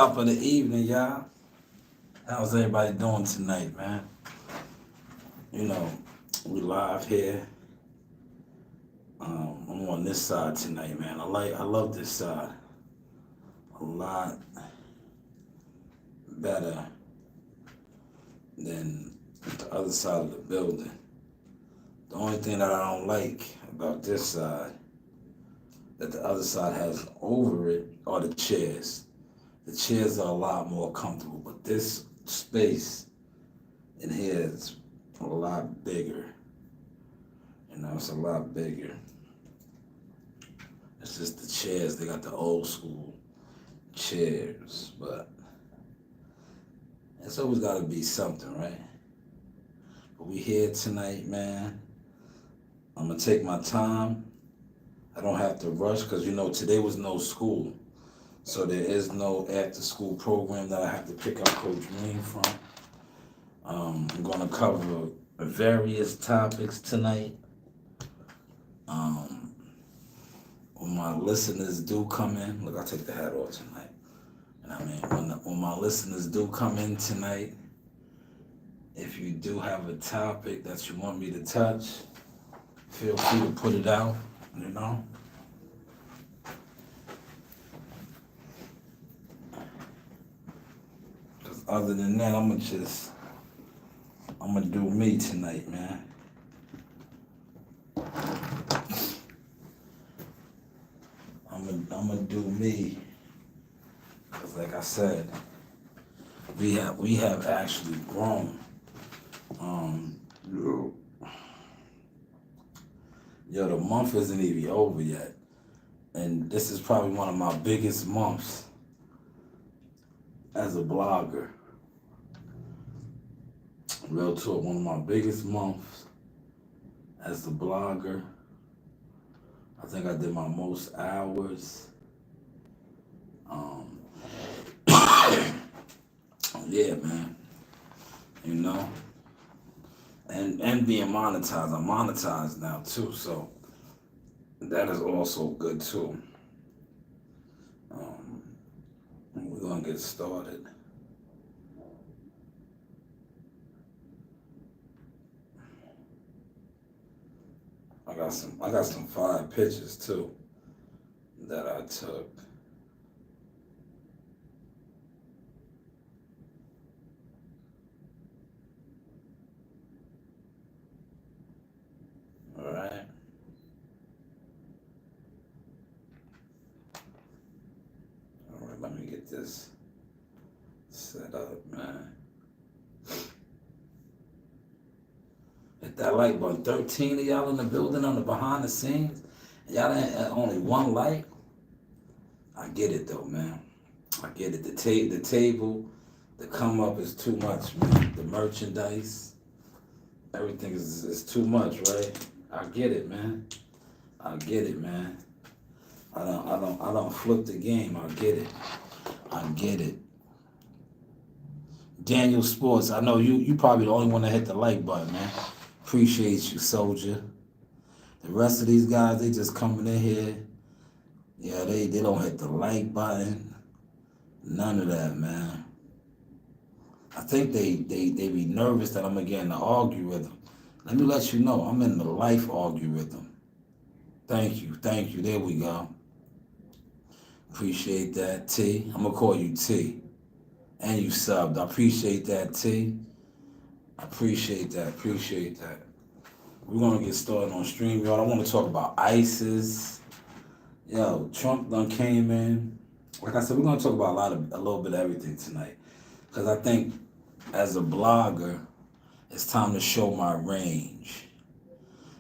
Top of the evening, y'all. How's everybody doing tonight, man? You know, we live here. I'm on this side tonight, man. I love this side a lot better than the other side of the building. The only thing that I don't like about this side that the other side has over it are the chairs. The chairs are a lot more comfortable, but this space in here is a lot bigger. It's a lot bigger. It's just the chairs. They got the old school chairs, but it's always got to be something, right? But we here tonight, man. I'm gonna take my time. I don't have to rush because today was no school, so there is no after-school program that I have to pick up Coach Green from. I'm gonna cover various topics tonight. Um, when my listeners do come in, look, I'll take the hat off tonight. And I mean, when my listeners do come in tonight, if you do have a topic that you want me to touch, feel free to put it out, you know? Because other than that, I'm gonna do me tonight, man. I'm gonna do me. Because like I said, we have actually grown. Yo, the month isn't even over yet. And this is probably one of my biggest months as a blogger. Real talk, one of my biggest months as a blogger. I think I did my most hours. Um, yeah, man. You know, and being monetized. I'm monetized now too, so that is also good too. Um, we're gonna get started. I got some fire pictures too that I took. All right. All right, let me get this set up, man. Hit that like button. 13 of y'all in the building on the behind the scenes. Y'all ain't only one like. I get it though, man. I get it. The table, the come up is too much, man. The merchandise, everything is too much, right? I get it, man. I get it, man. I don't flip the game. I get it. I get it. Daniel Sports, I know you probably the only one that hit the like button, man. Appreciate you, soldier. The rest of these guys, they just coming in here. Yeah, they don't hit the like button. None of that, man. I think they be nervous that I'm gonna get in the algorithm. Let me let you know, I'm in the life algorithm. Thank you. There we go. Appreciate that, T. I'm gonna call you T. And you subbed. I appreciate that, T. I appreciate that. We're gonna get started on StreamYard. I want to talk about ISIS. Yo, Trump done came in. Like I said, we're gonna talk about a little bit of everything tonight. Cause I think as a blogger, it's time to show my range.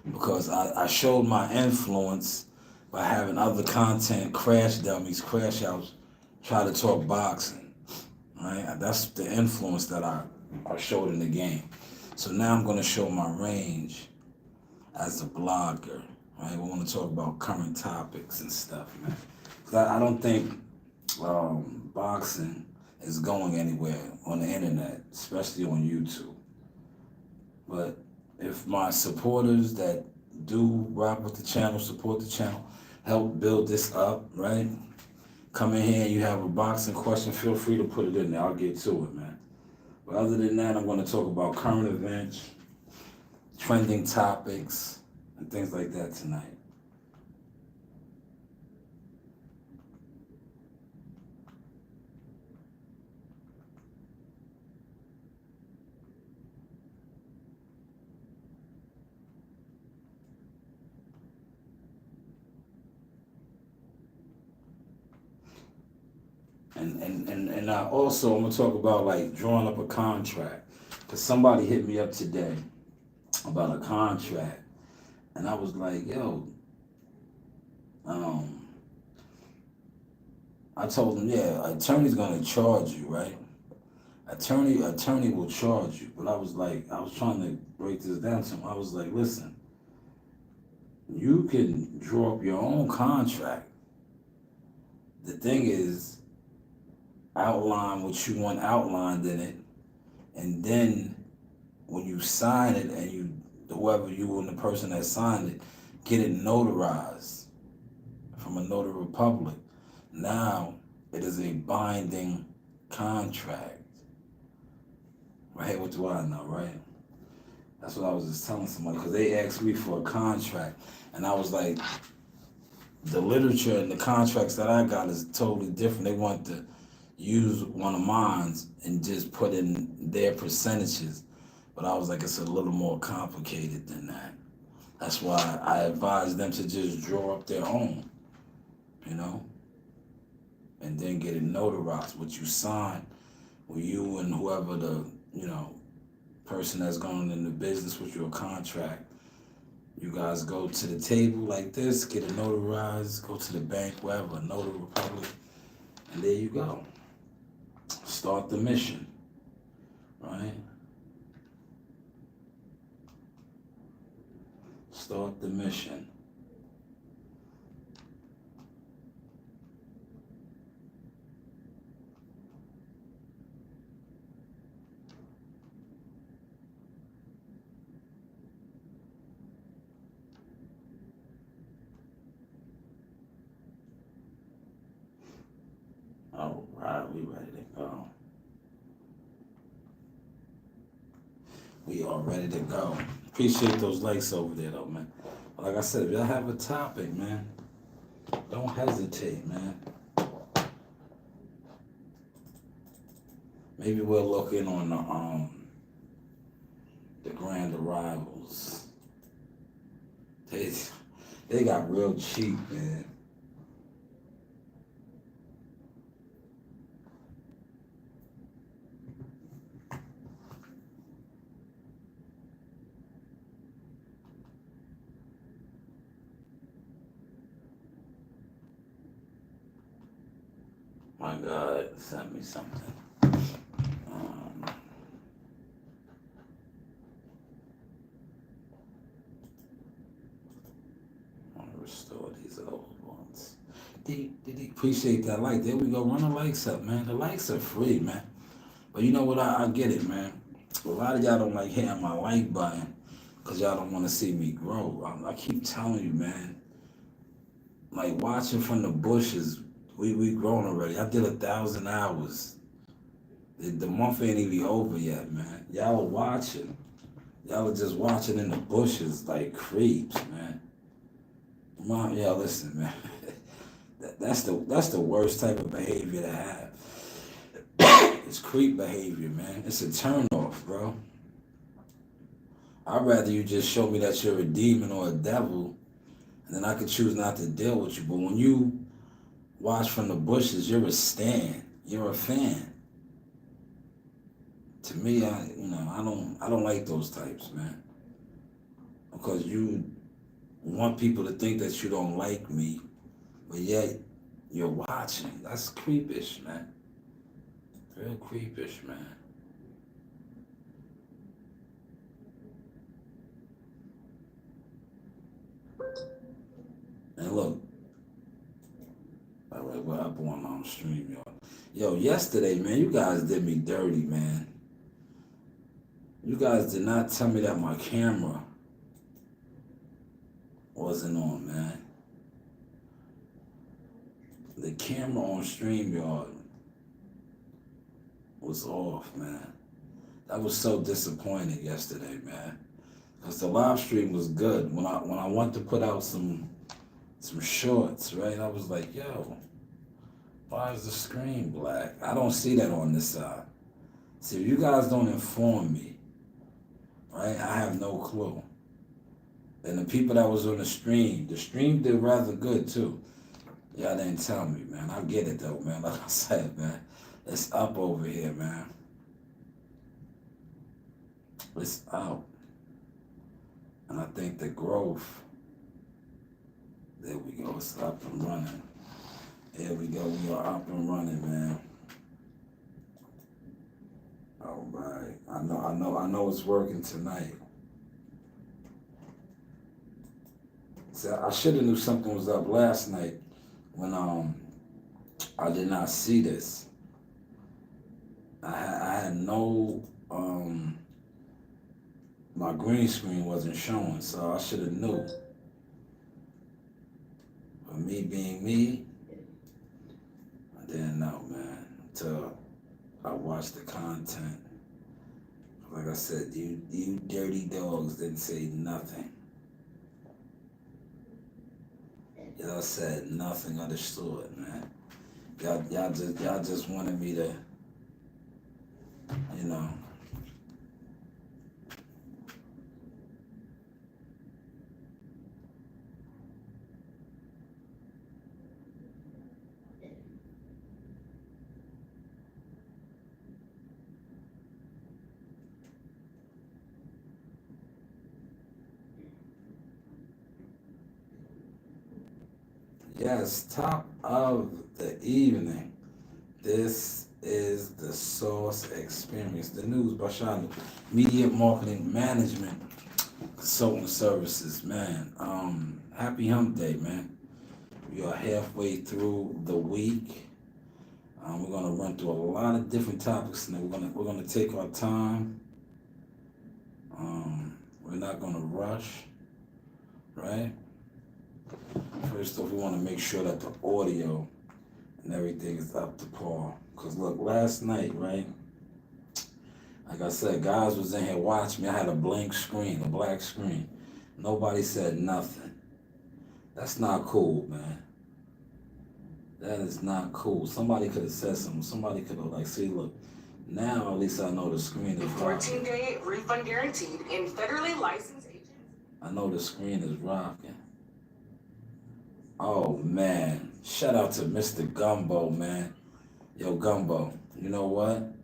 Because I showed my influence by having other content crash dummies, crash outs, try to talk boxing. Right? That's the influence that I showed in the game. So now I'm gonna show my range as a blogger. Right? We want to talk about current topics and stuff, man. 'Cause I don't think boxing is going anywhere on the internet, especially on YouTube. But if my supporters that do rock with the channel, support the channel, help build this up, right? come in here and you have a boxing question, feel free to put it in there. I'll get to it, man. But other than that, I'm going to talk about current events, trending topics, and things like that tonight. And I also, I'm going to talk about like drawing up a contract. Because somebody hit me up today about a contract. And I was like, yo, um, I told him, yeah, attorney's gonna charge you, right? Attorney will charge you. But I was like, I was trying to break this down to him. I was like, listen, you can draw up your own contract. The thing is, outline what you want outlined in it, and then when you sign it and whoever you and the person that signed it, get it notarized from a notary public. Now it is a binding contract. Right? What do I know, right? That's what I was just telling somebody, because they asked me for a contract, and I was like, the literature and the contracts that I got is totally different. They want to use one of mine and just put in their percentages, but I was like, it's a little more complicated than that. That's why I advise them to just draw up their own, you know, and then get it notarized. What you sign with you and whoever the, person that's going into business with your contract. You guys go to the table like this, get it notarized, go to the bank, wherever, Notary Republic, and there you go. Start the mission, right? Start the mission. All right, we ready to go. We are ready to go. Appreciate those likes over there, though, man. Like I said, if y'all have a topic, man, don't hesitate, man. Maybe we'll look in on the Grand Arrivals. They got real cheap, man. My God, send me something. I want to restore these old ones. Appreciate that like. There we go. Run the likes up, man. The likes are free, man. But you know what? I get it, man. A lot of y'all don't like hitting my like button because y'all don't want to see me grow. I keep telling you, man. Like watching from the bushes, we grown already. I did 1,000 hours. The month ain't even over yet, man. Y'all are watching. Y'all are just watching in the bushes like creeps, man. Mom, y'all listen, man. That's the worst type of behavior to have. It's creep behavior, man. It's a turn off, bro. I'd rather you just show me that you're a demon or a devil, and then I could choose not to deal with you. But when you watch from the bushes, you're a stan. You're a fan. To me, I don't like those types, man. Because you want people to think that you don't like me, but yet you're watching. That's creepish, man. Real creepish, man. And look, all right, we're up on stream, y'all. Yo, yesterday, man, you guys did me dirty, man. You guys did not tell me that my camera wasn't on, man. The camera on StreamYard was off, man. That was so disappointing yesterday, man. Cause the live stream was good. When I went to put out some shorts, right? I was like, yo, why is the screen black? I don't see that on this side. See, if you guys don't inform me, right? I have no clue. And the people that was on the stream did rather good too. Y'all didn't tell me, man. I get it though, man. Like I said, man, it's up over here, man. It's up. And I think the growth, there we go, it's up and running. Here we go, we are up and running, man. All right. I know it's working tonight. So I should have knew something was up last night when I did not see this. I had no my green screen wasn't showing, so I should have knew. But me being me, I didn't know, man, until I watched the content. Like I said, you dirty dogs didn't say nothing. Y'all said nothing of the sort, man. Y'all just wanted me to, you know. Yes, top of the evening. This is the Source Experience, the news by Shonda, Media Marketing Management Consulting Services, man. Happy Hump Day, man. We are halfway through the week. We're gonna run through a lot of different topics, and we're gonna take our time. We're not gonna rush, right? First off, we want to make sure that the audio and everything is up to par. Cause look, last night, right? Like I said, guys was in here watching me. I had a blank screen, a black screen. Nobody said nothing. That's not cool, man. That is not cool. Somebody could have said something. Somebody could have like, see, look. Now at least I know the screen is rocking. 14-day refund guaranteed in federally licensed agents. I know the screen is rocking. Oh man, shout out to Mr. Gumbo, man. Yo, Gumbo, you know what?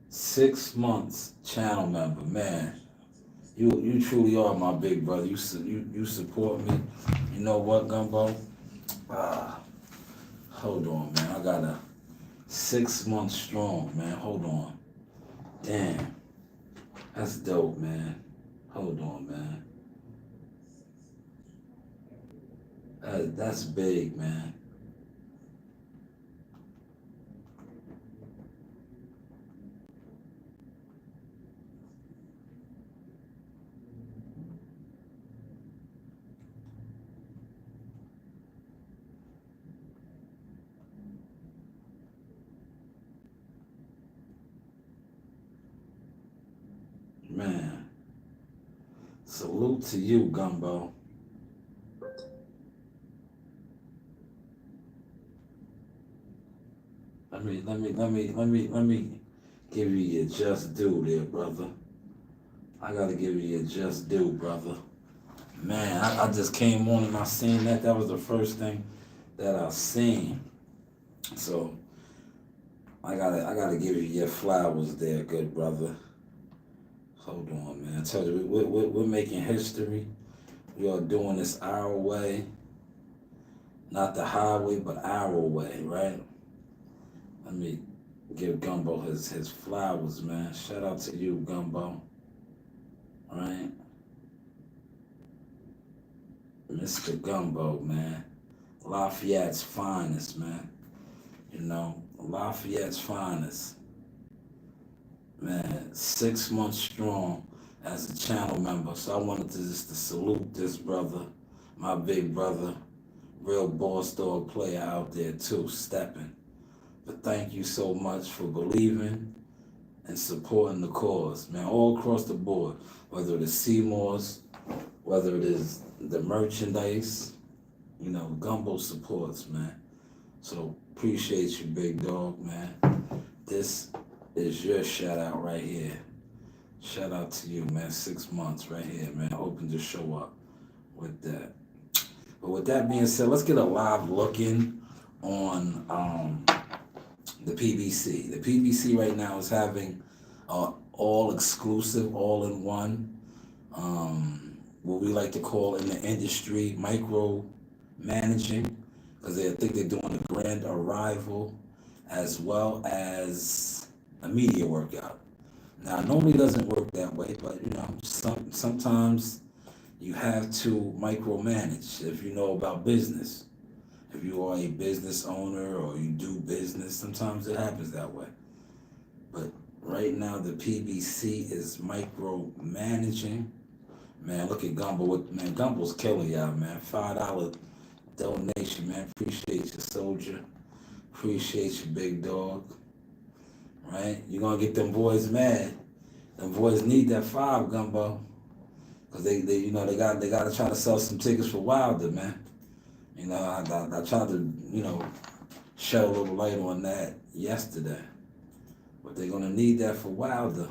6 months channel member, man. You truly are my big brother. You support me. You know what, Gumbo? Hold on, man. I got a 6 months strong, man. Hold on. Damn, that's dope, man. Hold on, man. That's big, man. Man, salute to you, Gumbo. Let me give you your just due there, brother. I gotta give you your just due, brother. Man, I just came on and I seen that. That was the first thing that I seen. So I gotta give you your flowers there, good brother. Hold on, man. I tell you, we're making history. We are doing this our way, not the highway, but our way, right? Let me give Gumbo his flowers, man. Shout out to you, Gumbo. All right? Mr. Gumbo, man. Lafayette's finest, man. You know, Lafayette's finest. Man, 6 months strong as a channel member. So I wanted to just to salute this brother, my big brother, Real boss dog player out there too, stepping. But thank you so much for believing and supporting the cause, man, all across the board. Whether it is Seymour's, whether it is the merchandise, Gumbo supports, man. So appreciate you, big dog, man. This is your shout out right here. Shout out to you, man. 6 months right here, man. Hoping to show up with that. But with that being said, let's get a live look in on the PBC. The PBC right now is having all exclusive, all in one, what we like to call in the industry micro managing, because I think they're doing a grand arrival as well as a media workout. Now, it normally doesn't work that way, but sometimes you have to micromanage if you know about business. If you are a business owner or you do business, sometimes it happens that way. But right now, the PBC is micromanaging. Man, look at Gumbo. Man, Gumbo's killing y'all, man. $5 donation, man. Appreciate you, soldier. Appreciate you, big dog. Right? You're going to get them boys mad. Them boys need that 5, Gumbo. Because they got to try to sell some tickets for Wilder, man. I tried to, shed a little light on that yesterday. But they're going to need that for Wilder.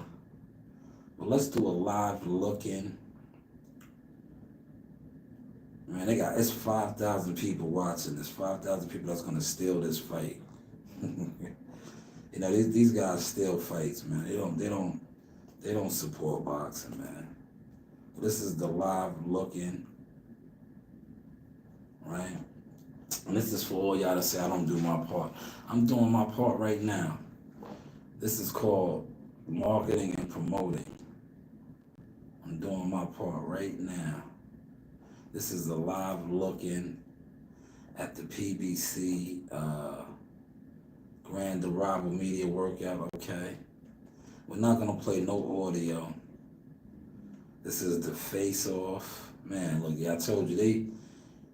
But let's do a live look-in. Man, it's 5,000 people watching this. 5,000 people that's going to steal this fight. These guys steal fights, man. They don't support boxing, man. This is the live look-in. Right? And this is for all y'all to say I don't do my part. I'm doing my part right now. This is called marketing and promoting. I'm doing my part right now. This is the live look-in at the PBC Grand Arrival Media Workout, okay? We're not going to play no audio. This is the face-off. Man, look, I told you,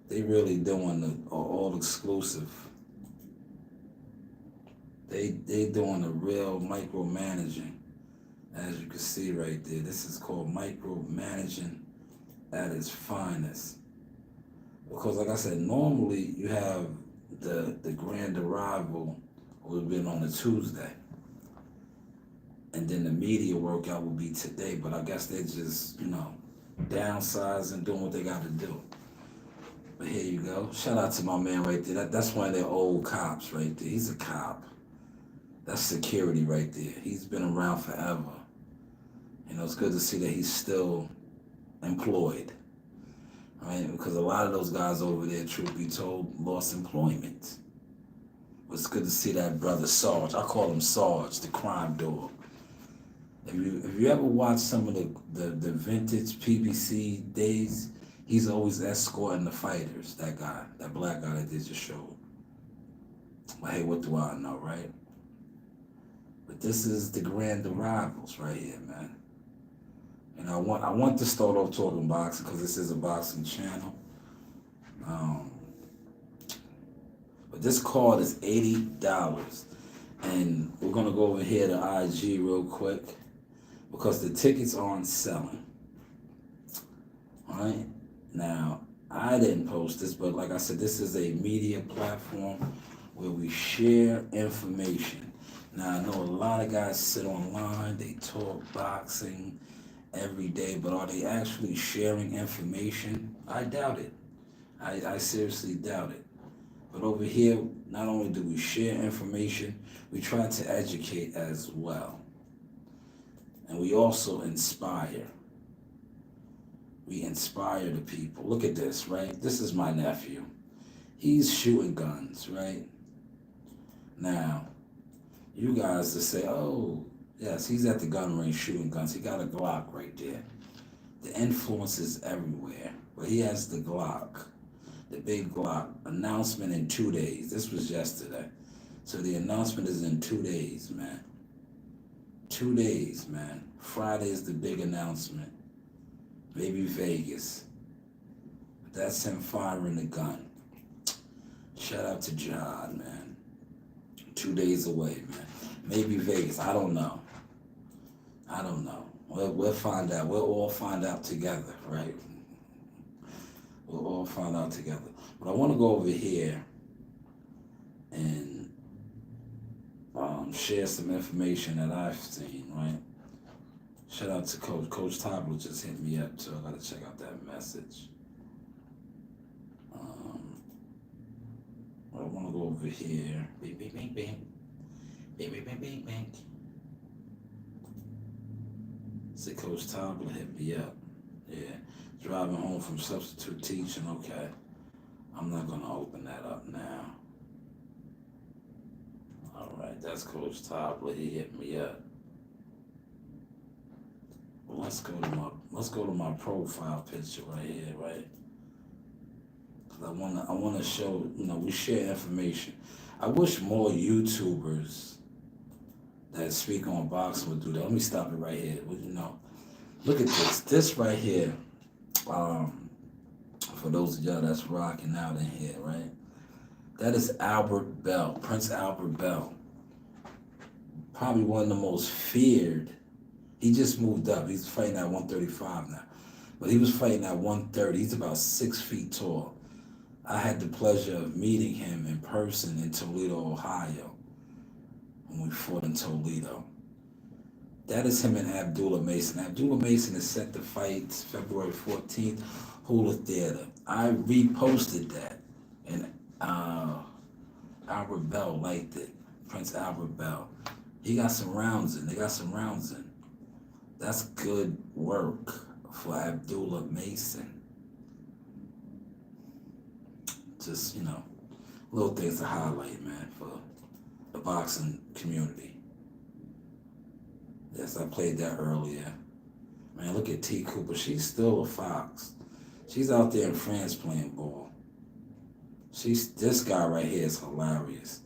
they really doing the all exclusive. They doing the real micromanaging, as you can see right there. This is called micromanaging at its finest. Because like I said, normally you have the grand arrival would have been on a Tuesday. And then the media workout will be today, but I guess they're just, downsizing, doing what they got to do. But here you go. Shout out to my man right there. That's one of their old cops right there. He's a cop. That's security right there. He's been around forever. It's good to see that he's still employed. Right? Because a lot of those guys over there, truth be told, lost employment. But it's good to see that brother Sarge. I call him Sarge, the crime dog. If you ever watch some of the vintage PBC days, he's always escorting the fighters, that guy, that black guy that did your show. But hey, what do I know, right? But this is the grand arrivals right here, man. I want to start off talking boxing because this is a boxing channel. But this card is $80. And we're going to go over here to IG real quick because the tickets aren't selling. All right? Now, I didn't post this, but like I said, this is a media platform where we share information. Now, I know a lot of guys sit online, they talk boxing every day, but are they actually sharing information? I doubt it. I seriously doubt it. But over here, not only do we share information, we try to educate as well. And we also inspire. We inspire the people. Look at this, right? This is my nephew. He's shooting guns, right? Now, you guys to say, oh, yes, he's at the gun range shooting guns. He got a Glock right there. The influence is everywhere. But he has the Glock, the big Glock. Announcement in 2 days. This was yesterday. So the announcement is in 2 days, man. 2 days, man. Friday is the big announcement. Maybe Vegas. But that's him firing the gun. Shout out to John, man. 2 days away, man. Maybe Vegas. I don't know. I don't know. We'll find out. We'll all find out together, right? We'll all find out together. But I want to go over here and share some information that I've seen, right? Shout out to Coach. Coach Tobler just hit me up, too. I got to check out that message. I want to go over here. Bing, bing, bing, bing. Bing, bing, bing, bing, bing. See, Coach Tobler hit me up. Yeah. Driving home from substitute teaching. Okay. I'm not going to open that up now. All right. That's Coach Tobler. He hit me up. Well, let's go to my profile picture right here, right? I wanna show, we share information. I wish more YouTubers that speak on boxing would do that. Let me stop it right here. Look at this. This right here, for those of y'all that's rocking out in here, right? That is Albert Bell, Prince Albert Bell. Probably one of the most feared. He just moved up. He's fighting at 135 now. But he was fighting at 130. He's about 6 feet tall. I had the pleasure of meeting him in person in Toledo, Ohio, when we fought in Toledo. That is him and Abdullah Mason. Abdullah Mason is set to fight February 14th, Hula Theater. I reposted that, and Albert Bell liked it. Prince Albert Bell. He got some rounds in. They got some rounds in. That's good work for Abdullah Mason. Just, little things to highlight, man, for the boxing community. Yes, I played that earlier. Man, look at T. Cooper. She's still a fox. She's out there in France playing ball. This guy right here is hilarious.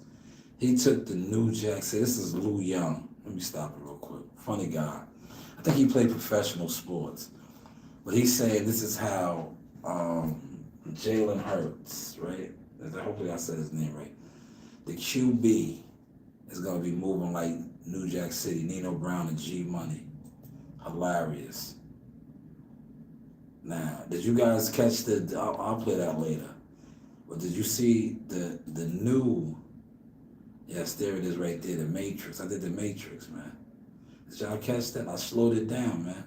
He took the New Jack. Say, this is Lou Young. Let me stop it real quick. Funny guy. I think he played professional sports. But he's saying this is how Jalen Hurts, right? Hopefully I said his name right. The QB is going to be moving like New Jack City, Nino Brown and G Money. Hilarious. Now, did you guys catch I'll play that later. But did you see the new, yes, there it is right there, the Matrix. I did the Matrix, man. Did y'all catch that? I slowed it down, man.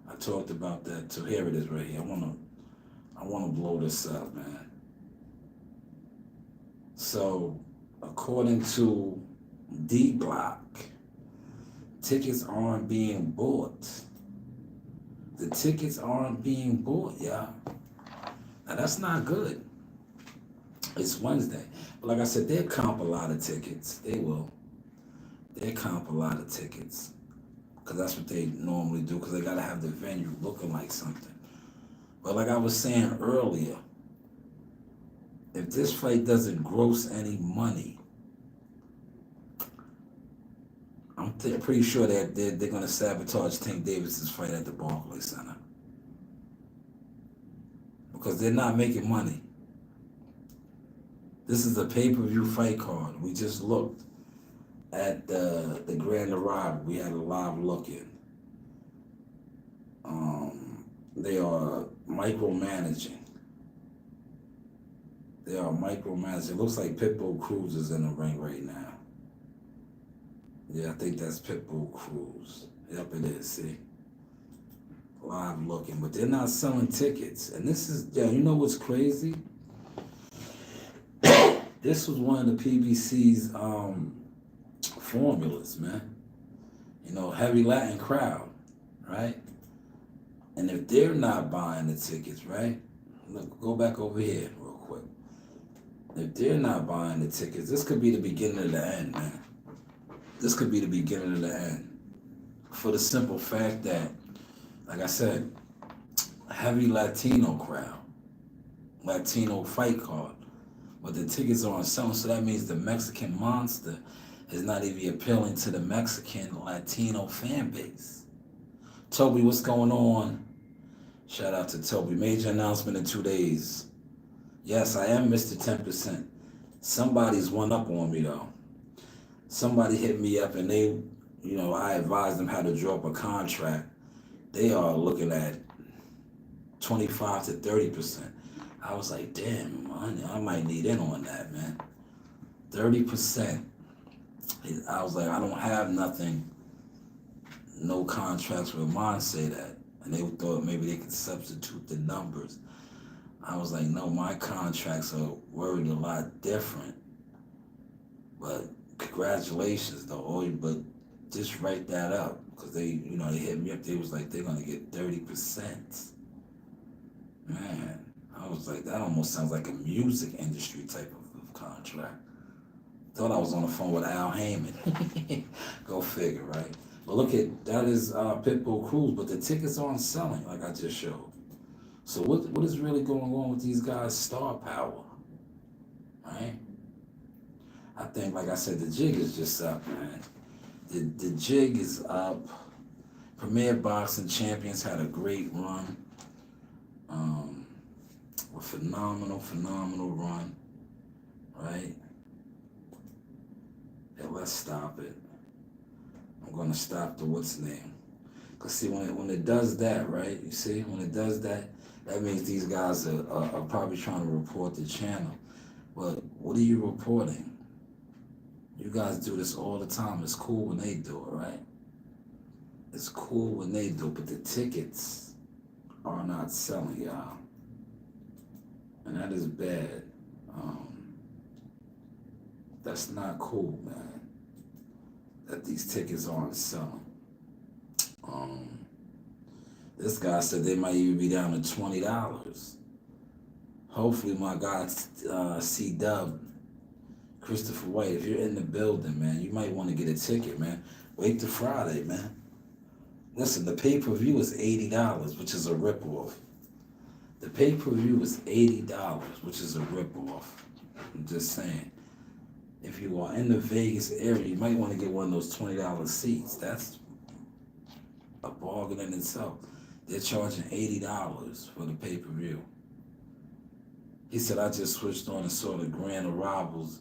I talked about that too. Here it is right here. I want to blow this up, man. So, according to D-Block, tickets aren't being bought. The tickets aren't being bought, y'all. Now, that's not good. It's Wednesday. But like I said, they'll comp a lot of tickets. They will. They'll comp a lot of tickets. Because that's what they normally do, because they got to have the venue looking like something. But like I was saying earlier, if this fight doesn't gross any money, I'm pretty sure that they're going to sabotage Tank Davis's fight at the Barclays Center. Because they're not making money. This is a pay-per-view fight card. We just looked at the Grand Arrival. We had a live look-in. They are micromanaging. It looks like Pitbull Cruz is in the ring right now. Yeah, I think that's Pitbull Cruz. Yep, it is, see? Live looking. But they're not selling tickets. And this is, you know what's crazy? This was one of the PBC's formulas, man. Heavy Latin crowd, right? And if they're not buying the tickets, right? Look, go back over here real quick. If they're not buying the tickets, this could be the beginning of the end, man. This could be the beginning of the end. For the simple fact that, like I said, heavy Latino crowd, Latino fight card. But the tickets aren't selling, so that means the Mexican monster is not even appealing to the Mexican Latino fan base. Toby, what's going on? Shout out to Toby. Major announcement in 2 days. Yes, I am Mr. 10%. Somebody's one up on me though. Somebody hit me up and they, I advised them how to draw up a contract. They are looking at 25 to 30%. I was like, damn, man, I might need in on that, man. 30%. I was like, I don't have nothing, no contracts with mine say that. And they thought maybe they could substitute the numbers. I was like, no, my contracts are worded a lot different. But congratulations, though. But just write that up. Because they hit me up. They was like, they're going to get 30%. Man, I was like, that almost sounds like a music industry type of contract. Thought I was on the phone with Al Heyman. Go figure, right? But look at, that is Pitbull Cruise, but the tickets aren't selling like I just showed. So what is really going on with these guys' star power, right? I think, like I said, the jig is just up, man. The jig is up. Premier Boxing Champions had a great run. A phenomenal run, right? Yeah, let's stop it. I'm gonna stop the what's name. Cause see, when it does that, right? You see, when it does that, that means these guys are probably trying to report the channel. But what are you reporting? You guys do this all the time. It's cool when they do it, right? It's cool when they do it, but the tickets are not selling, y'all. And that is bad. That's not cool, man. That these tickets aren't selling. This guy said they might even be down to $20. Hopefully, my guy C-Dub, Christopher White, if you're in the building, man, you might want to get a ticket, man. Wait till Friday, man. Listen, the pay-per-view is $80, which is a ripoff. The pay-per-view is $80, which is a ripoff. I'm just saying. If you are in the Vegas area, you might want to get one of those $20 seats. That's a bargain in itself. They're charging $80 for the pay-per-view. He said, I just switched on and saw the grand arrivals,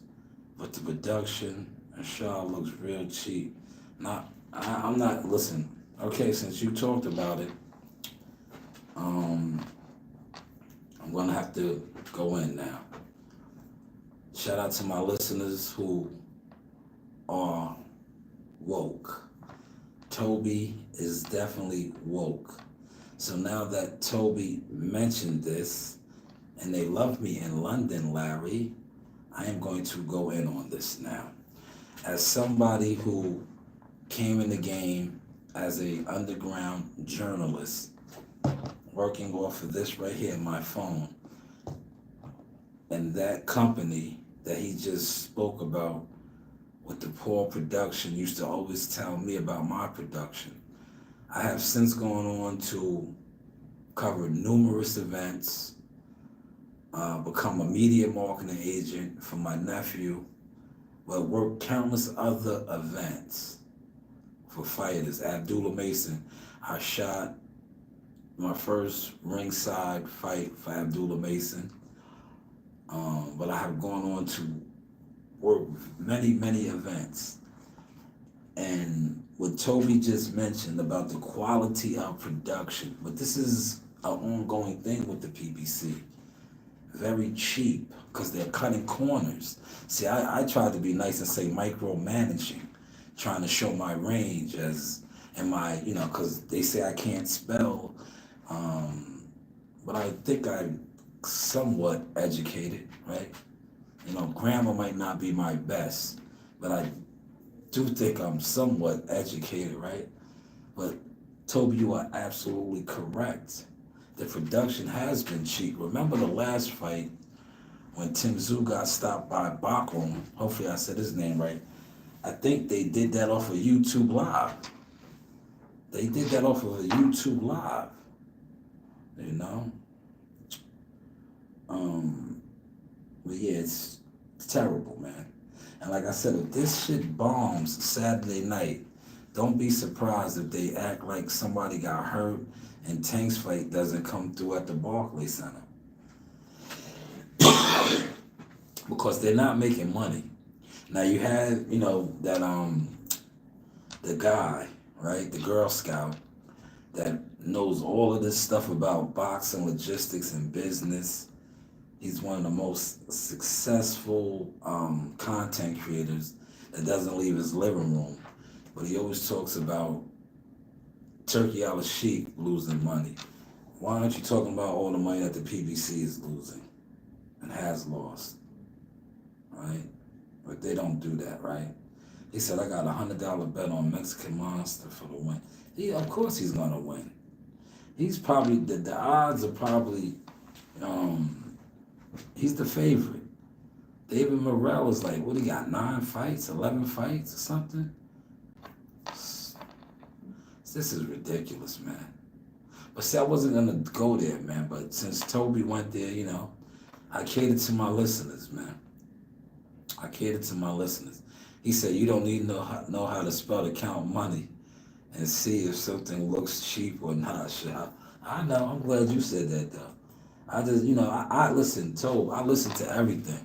but the production and Shaw looks real cheap. I'm not, listen, okay, since you talked about it, I'm going to have to go in now. Shout out to my listeners who are woke. Toby is definitely woke. So now that Toby mentioned this, and they love me in London, Larry, I am going to go in on this now. As somebody who came in the game as a underground journalist, working off of this right here, my phone, and that company that he just spoke about with the poor production used to always tell me about my production. I have since gone on to cover numerous events, become a media marketing agent for my nephew, but worked countless other events for fighters. Abdullah Mason, I shot my first ringside fight for Abdullah Mason. But I have gone on to work many events. And what Toby just mentioned about the quality of production, but this is an ongoing thing with the PBC. Very cheap, because they're cutting corners. See, I tried to be nice and say micromanaging, trying to show my range and my, because they say I can't spell, but I think I'm somewhat educated, right? Grammar might not be my best, but I do think I'm somewhat educated, right? But Toby, you are absolutely correct. The production has been cheap. Remember the last fight when Tim Tszyu got stopped by Bachram? Hopefully I said his name right. I think they did that off of YouTube Live. They did that off of a YouTube Live. But yeah, it's terrible, man. And like I said, if this shit bombs Saturday night, don't be surprised if they act like somebody got hurt and Tank's fight doesn't come through at the Barclays Center. because they're not making money. Now you had, that the guy, right, the Girl Scout that knows all of this stuff about boxing, logistics, and business. He's one of the most successful content creators that doesn't leave his living room. But he always talks about Turkey Al Sheikh losing money. Why aren't you talking about all the money that the PBC is losing and has lost, right? But they don't do that, right? He said, I got $100 bet on Mexican Monster for the win. Of course he's going to win. He's probably, the odds are probably, he's the favorite. David Morrell is like, what, he got 9 fights, 11 fights or something? This is ridiculous, man. But see, I wasn't going to go there, man. But since Toby went there, I catered to my listeners, man. I catered to my listeners. He said, you don't need to know how to spell to count money and see if something looks cheap or not. I know. I'm glad you said that, though. I just, I listen, Toby. I listen to everything.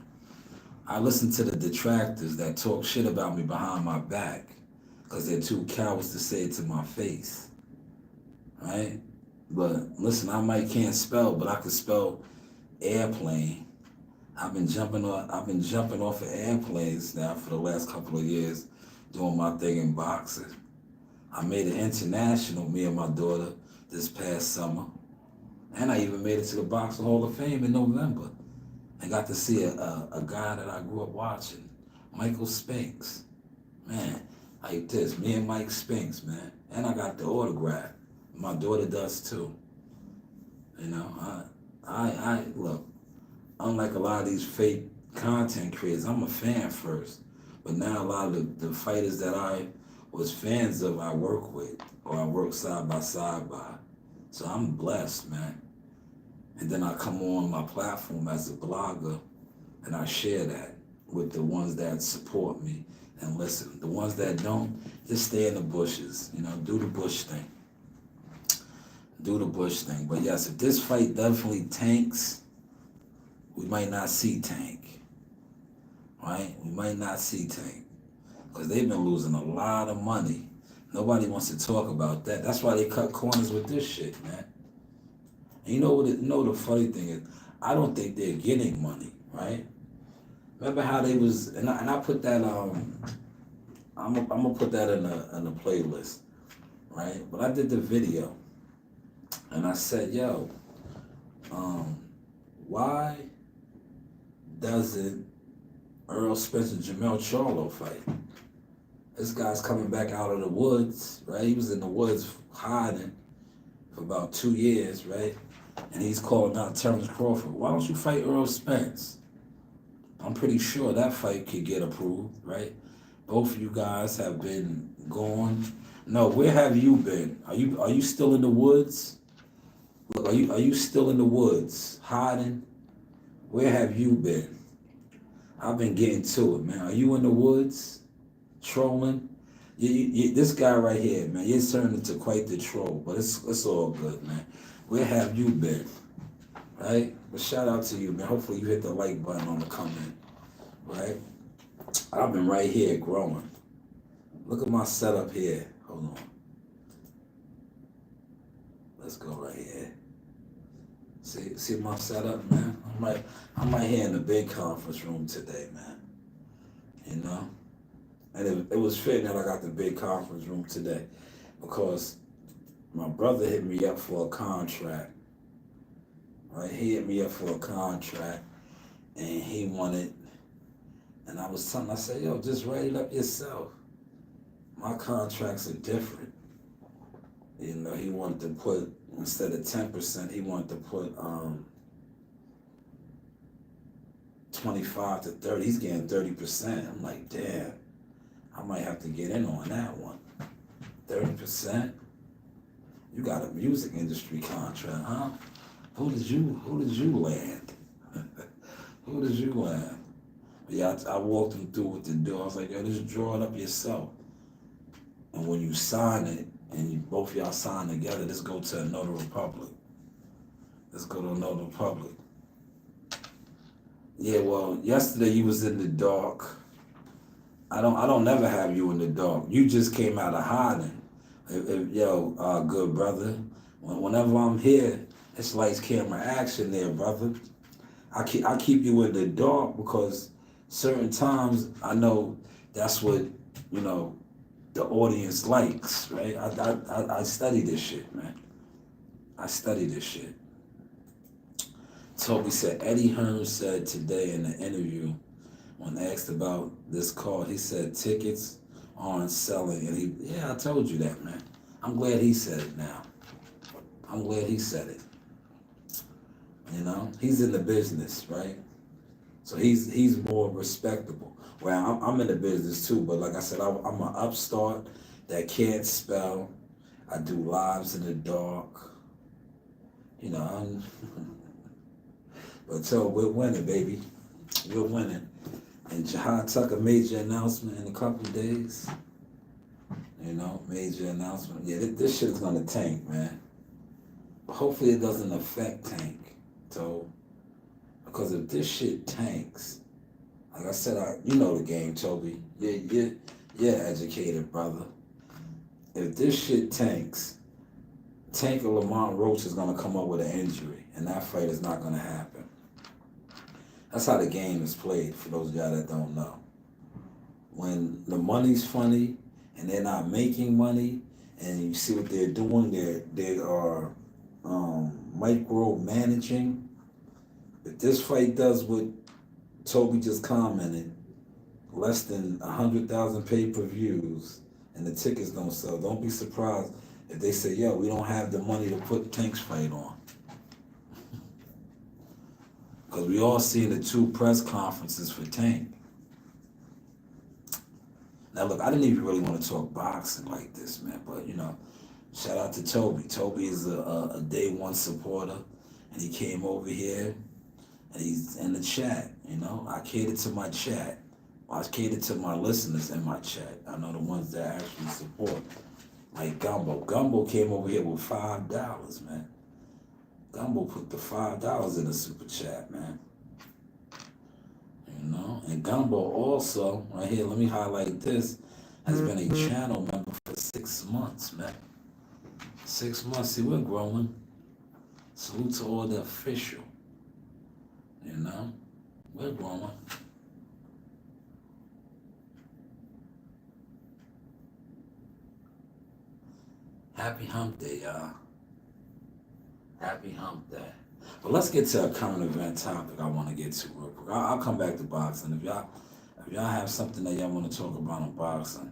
I listen to the detractors that talk shit about me behind my back because they're too cowards to say it to my face, right? But listen, I can't spell, but I can spell airplane. I've been jumping off of airplanes now for the last couple of years, doing my thing in boxing. I made it international, me and my daughter, this past summer. And I even made it to the Boxing Hall of Fame in November. And got to see a guy that I grew up watching, Michael Spinks. Man, like this, me and Mike Spinks, man. And I got the autograph. My daughter does too. I look, unlike a lot of these fake content creators, I'm a fan first. But now a lot of the fighters that I was fans of, I work with, or I work side by side by. So I'm blessed, man. And then I come on my platform as a blogger, and I share that with the ones that support me and listen. The ones that don't, just stay in the bushes, do the bush thing. Do the bush thing. But yes, if this fight definitely tanks, we might not see Tank, right? We might not see Tank because they've been losing a lot of money. Nobody wants to talk about that. That's why they cut corners with this shit, man. And you know the funny thing is, I don't think they're getting money, right? Remember how they was, and I put that I'm gonna put that in a playlist, right? But I did the video, and I said, yo, why doesn't Earl Spence and Jamel Charlo fight? This guy's coming back out of the woods, right? He was in the woods hiding for about 2 years, right? And he's calling out Terrence Crawford. Why don't you fight Earl Spence? I'm pretty sure that fight could get approved, right? Both of you guys have been gone. No, where have you been? Are you still in the woods? Look, are you still in the woods hiding? Where have you been? I've been getting to it, man. Are you in the woods trolling? This guy right here, man, you're turning into quite the troll, but it's all good, man. Where have you been? Right? But shout out to you, man. Hopefully you hit the like button on the comment, right? I've been right here growing. Look at my setup here. Hold on. Let's go right here. See my setup, man? I'm right here in the big conference room today, man. And it was fitting that I got the big conference room today because my brother hit me up for a contract. Right? He hit me up for a contract and he wanted, and I was telling him, I said, yo, just write it up yourself. My contracts are different. He wanted to put, instead of 10%, he wanted to put 25 to 30. He's getting 30%. I'm like, damn, I might have to get in on that one. 30%? You got a music industry contract, huh? Who did you land? Who did you land? But yeah, I walked him through what to do. I was like, yo, just draw it up yourself. And when you sign it, and both y'all sign together, let's go to a notary public. Let's go to a notary public. Yeah, well, yesterday you was in the dark. I don't never have you in the dark. You just came out of hiding. Good brother. Whenever I'm here, it's lights, camera, action there, brother. I keep you in the dark because certain times I know that's what, you know, the audience likes, right? I study this shit, man. I study this shit. Toby said Eddie Hearn said today in the interview when asked about this call, he said tickets aren't selling, and I told you that, man. I'm glad he said it now. I'm glad he said it. You know, he's in the business, right? So he's more respectable. Well, I'm in the business too, but like I said, I'm an upstart that can't spell. I do lives in the dark. You know, but so we're winning, baby. We're winning. And Jahad Tucker major announcement in a couple of days. You know, major announcement. Yeah, this shit is gonna tank, man. But hopefully it doesn't affect Tank. So, because if this shit tanks, like I said, you know the game, Toby. You're educated, brother. If this shit tanks, Tank or Lamont Roach is gonna come up with an injury, and that fight is not gonna happen. That's how the game is played. For those of y'all that don't know, when the money's funny and they're not making money, and you see what they're doing, they are micromanaging. If this fight does what Toby just commented, less than 100,000 pay-per-views, and the tickets don't sell, don't be surprised if they say, yo, we don't have the money to put Tank's fight on. Because we all seen the 2 press conferences for Tank. Now look, I didn't even really want to talk boxing like this, man, but you know, shout out to Toby. Toby is a day one supporter, and he came over here, and he's in the chat, you know. I cater to my chat. I cater to my listeners in my chat. I know the ones that actually support. Like Gumbo. Gumbo came over here with $5, man. Gumbo put the $5 in the super chat, man. You know? And Gumbo also, right here, let me highlight this, has been a channel member for 6 months, man. 6 months. See, we're growing. Salute to all the official. You know? We're growing. Happy hump day, y'all. Happy hump day. But let's get to a current event topic I want to get to real quick. I'll come back to boxing. If y'all have something that y'all want to talk about in boxing,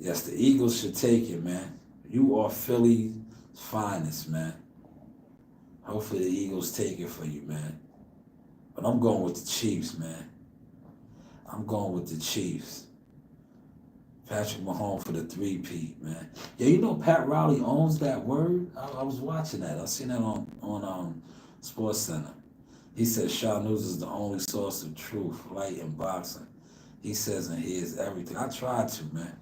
yes, the Eagles should take it, man. You are Philly's finest, man. Hopefully the Eagles take it for you, man. But I'm going with the Chiefs, man. I'm going with the Chiefs. Patrick Mahomes for the 3-peat, man. Yeah, you know Pat Riley owns that word. I was watching that. I seen that on Sports Center. He said Shaw News is the only source of truth, light, and boxing. He says and hears everything. I tried to, man.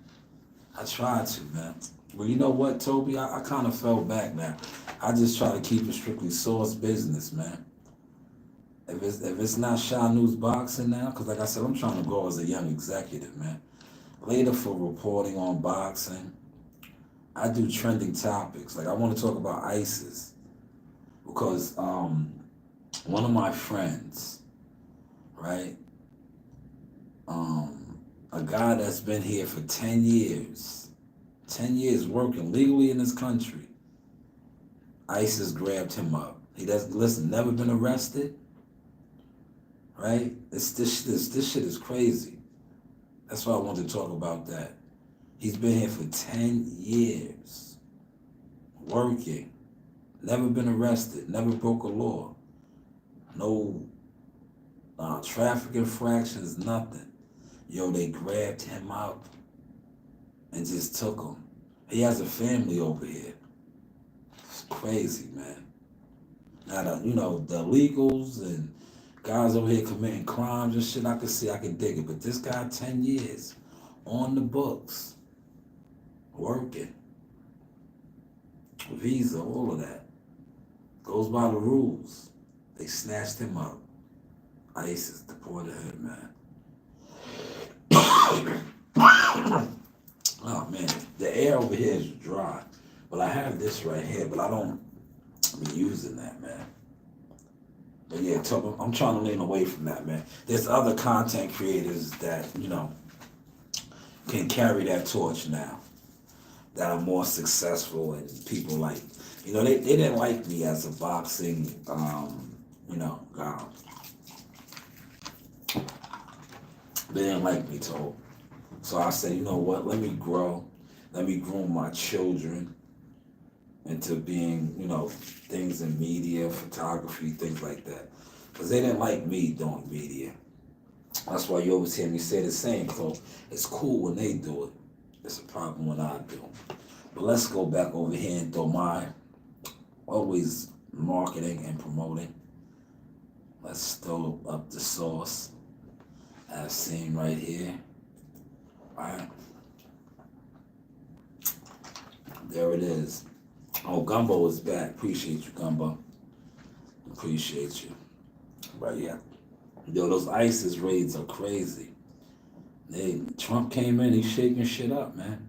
Well, you know what, Toby? I kind of fell back now. I just try to keep it strictly source business, man. If it's not Shaw News boxing now, because like I said, I'm trying to grow as a young executive, man. Later for reporting on boxing, I do trending topics. Like I want to talk about ISIS because one of my friends, right, a guy that's been here for 10 years working legally in this country, ISIS grabbed him up. He doesn't listen. Never been arrested, right? This shit is crazy. That's why I wanted to talk about that. He's been here for 10 years, working, never been arrested, never broke a law, no traffic infractions, nothing. Yo, they grabbed him up and just took him. He has a family over here. It's crazy, man. Now, the illegals and guys over here committing crimes and shit, I can dig it. But this guy, 10 years, on the books, working, visa, all of that. Goes by the rules. They snatched him up. Ice is deported here, man. Oh man, the air over here is dry. But I have this right here, but I don't be using that, man. But yeah, I'm trying to lean away from that, man. There's other content creators that, can carry that torch now, that are more successful, and people like, they didn't like me as a boxing, guy. They didn't like me, told. So I said, you know what, let me grow. Let me groom my children into being, things in media, photography, things like that. Because they didn't like me doing media. That's why you always hear me say the same. So it's cool when they do it. It's a problem when I do. But let's go back over here and throw my always marketing and promoting. Let's throw up the sauce as seen right here. All right. There it is. Oh, Gumbo is back. Appreciate you, Gumbo. Appreciate you. But yeah. Yo, those ISIS raids are crazy. Trump came in, he's shaking shit up, man.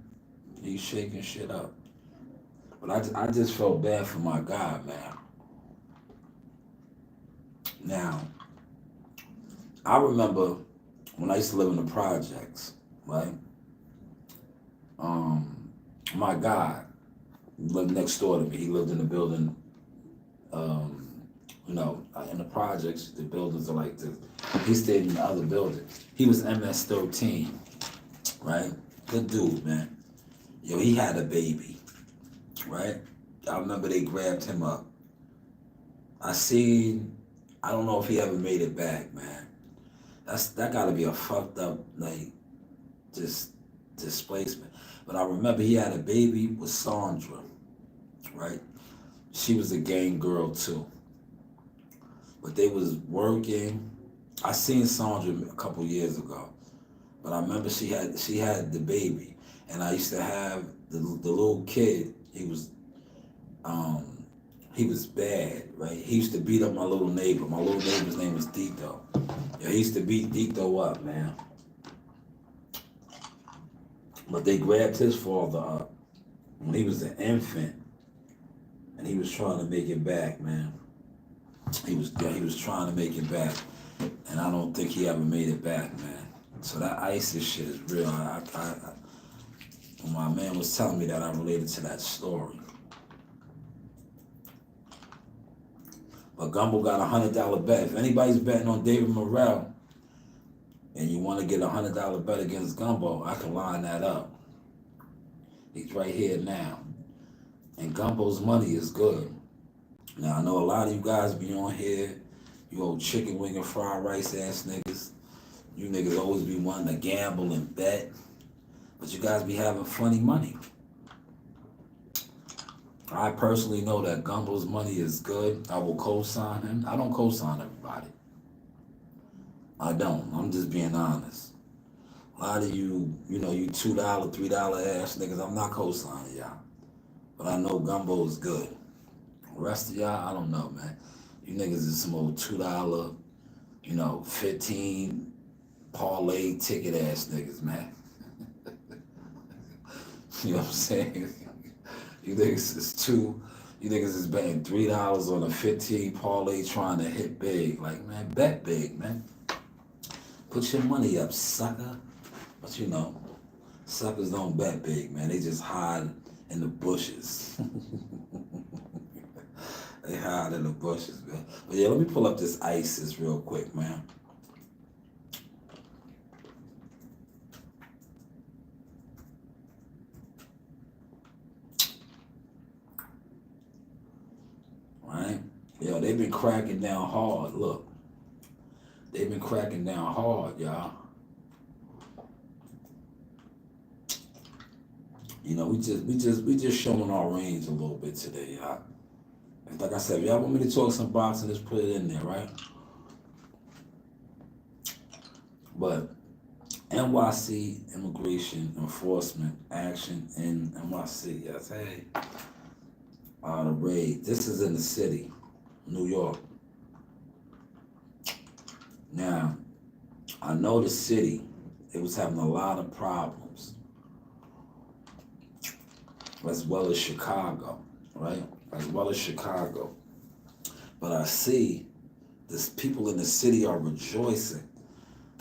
He's shaking shit up. But I just felt bad for my guy, man. Now, I remember when I used to live in the projects, right? My guy lived next door to me. He lived in the building, in the projects. The buildings are like this. He stayed in the other building. He was MS-13, right? Good dude, man. Yo, he had a baby, right? I remember they grabbed him up. I don't know if he ever made it back, man. That gotta be a fucked up, like, just displacement. But I remember he had a baby with Sandra, right? She was a gang girl too. But they was working. I seen Sandra a couple years ago. But I remember she had the baby. And I used to have the little kid, he was bad, right? He used to beat up my little neighbor. My little neighbor's name was Dito. Yeah, he used to beat Dito up, man. But they grabbed his father up when he was an infant, and he was trying to make it back, man. He was trying to make it back, and I don't think he ever made it back, man. So that ISIS shit is real. When my man was telling me that, I related to that story. But Gumbo got $100 bet. If anybody's betting on David Morrell, and you want to get $100 bet against Gumbo, I can line that up. He's right here now. And Gumbo's money is good. Now, I know a lot of you guys be on here, you old chicken wing and fried rice ass niggas. You niggas always be wanting to gamble and bet. But you guys be having funny money. I personally know that Gumbo's money is good. I will co-sign him. I don't co-sign everybody. I don't. I'm just being honest. A lot of you, you $2, $3 ass niggas, I'm not co-signing y'all. But I know Gumbo is good. The rest of y'all, I don't know, man. You niggas is some old $2, 15 parlay ticket ass niggas, man. You know what I'm saying? You niggas is betting $3 on a 15 parlay trying to hit big. Like, man, bet big, man. Put your money up, sucker. But suckers don't bet big, man. They just hide in the bushes. They hide in the bushes, man. But yeah, let me pull up this ISIS real quick, man. Right? Yo, they've been cracking down hard. Look. They've been cracking down hard, y'all. We just showing our range a little bit today, y'all. And like I said, if y'all want me to talk some boxing, just put it in there, right? But NYC Immigration Enforcement Action in NYC, yes, hey. The raid. This is in the city, New York. Now, I know the city, it was having a lot of problems, as well as Chicago, right? As well as Chicago. But I see this people in the city are rejoicing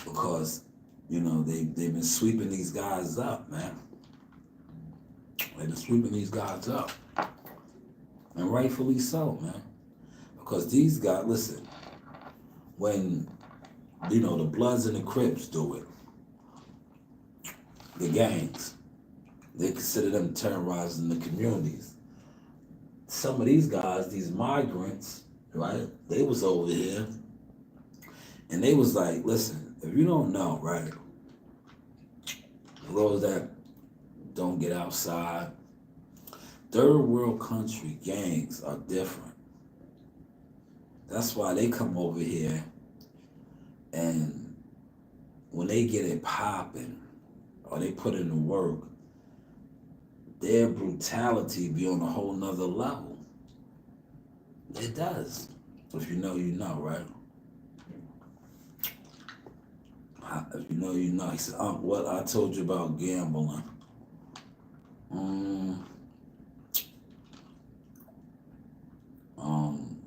because, they've been sweeping these guys up, man. They've been sweeping these guys up. And rightfully so, man. Because these guys, listen, when, the Bloods and the Crips do it, the gangs, they consider them terrorizing the communities. Some of these guys, these migrants, right, they was over here, and they was like, listen, if you don't know, right, those that don't get outside, third world country gangs are different. That's why they come over here, and when they get it popping, or they put in the work, their brutality be on a whole nother level. It does. If you know, you know, right? If you know, you know. He said, what I told you about gambling.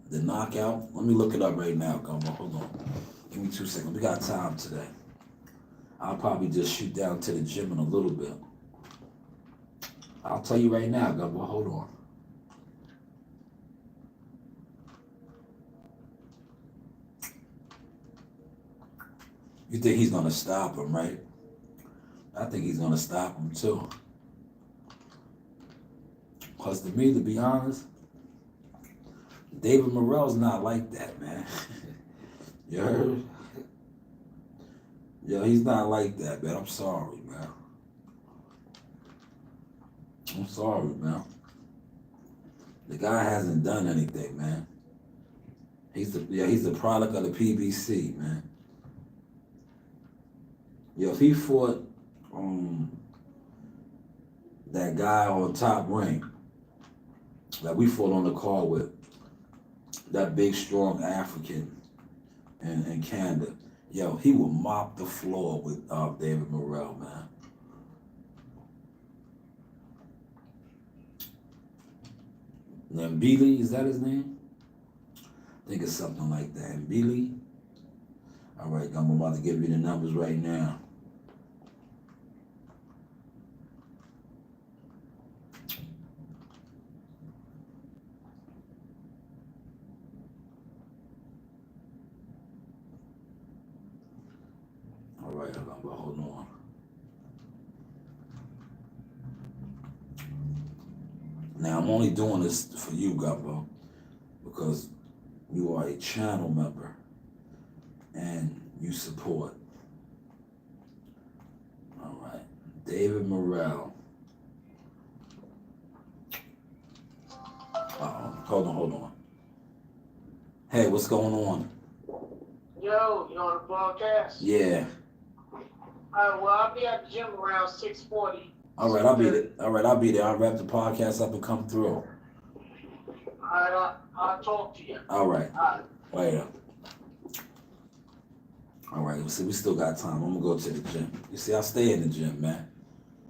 The knockout. Let me look it up right now, Gumbo. Hold on. Give me 2 seconds. We got time today. I'll probably just shoot down to the gym in a little bit. I'll tell you right now, Gumbo. Hold on. You think he's gonna stop him, right? I think he's gonna stop him too. Cause to me, to be honest, David Morrell's not like that, man. You heard? Yo, he's not like that, man. I'm sorry, man. I'm sorry, man. The guy hasn't done anything, man. He's the product of the PBC, man. Yo, if he fought that guy on Top Rank that we fought on the call with, that big, strong African in Canada, yo, he would mop the floor with David Morrell, man. Mbili, is that his name? I think it's something like that. Mbili. All right, I'm about to give you the numbers right now. All right, hold on. Now, I'm only doing this for you, Gumbo, because you are a channel member and you support. All right. David Morrell. Hold on. Hey, what's going on? Yo, you on the broadcast? Yeah. Well, I'll be at the gym around 6:40. All right, I'll be there. I'll wrap the podcast up and come through. All right, I'll talk to you. All right. All right. Later. All right, see, we still got time. I'm gonna go to the gym. You see, I stay in the gym, man.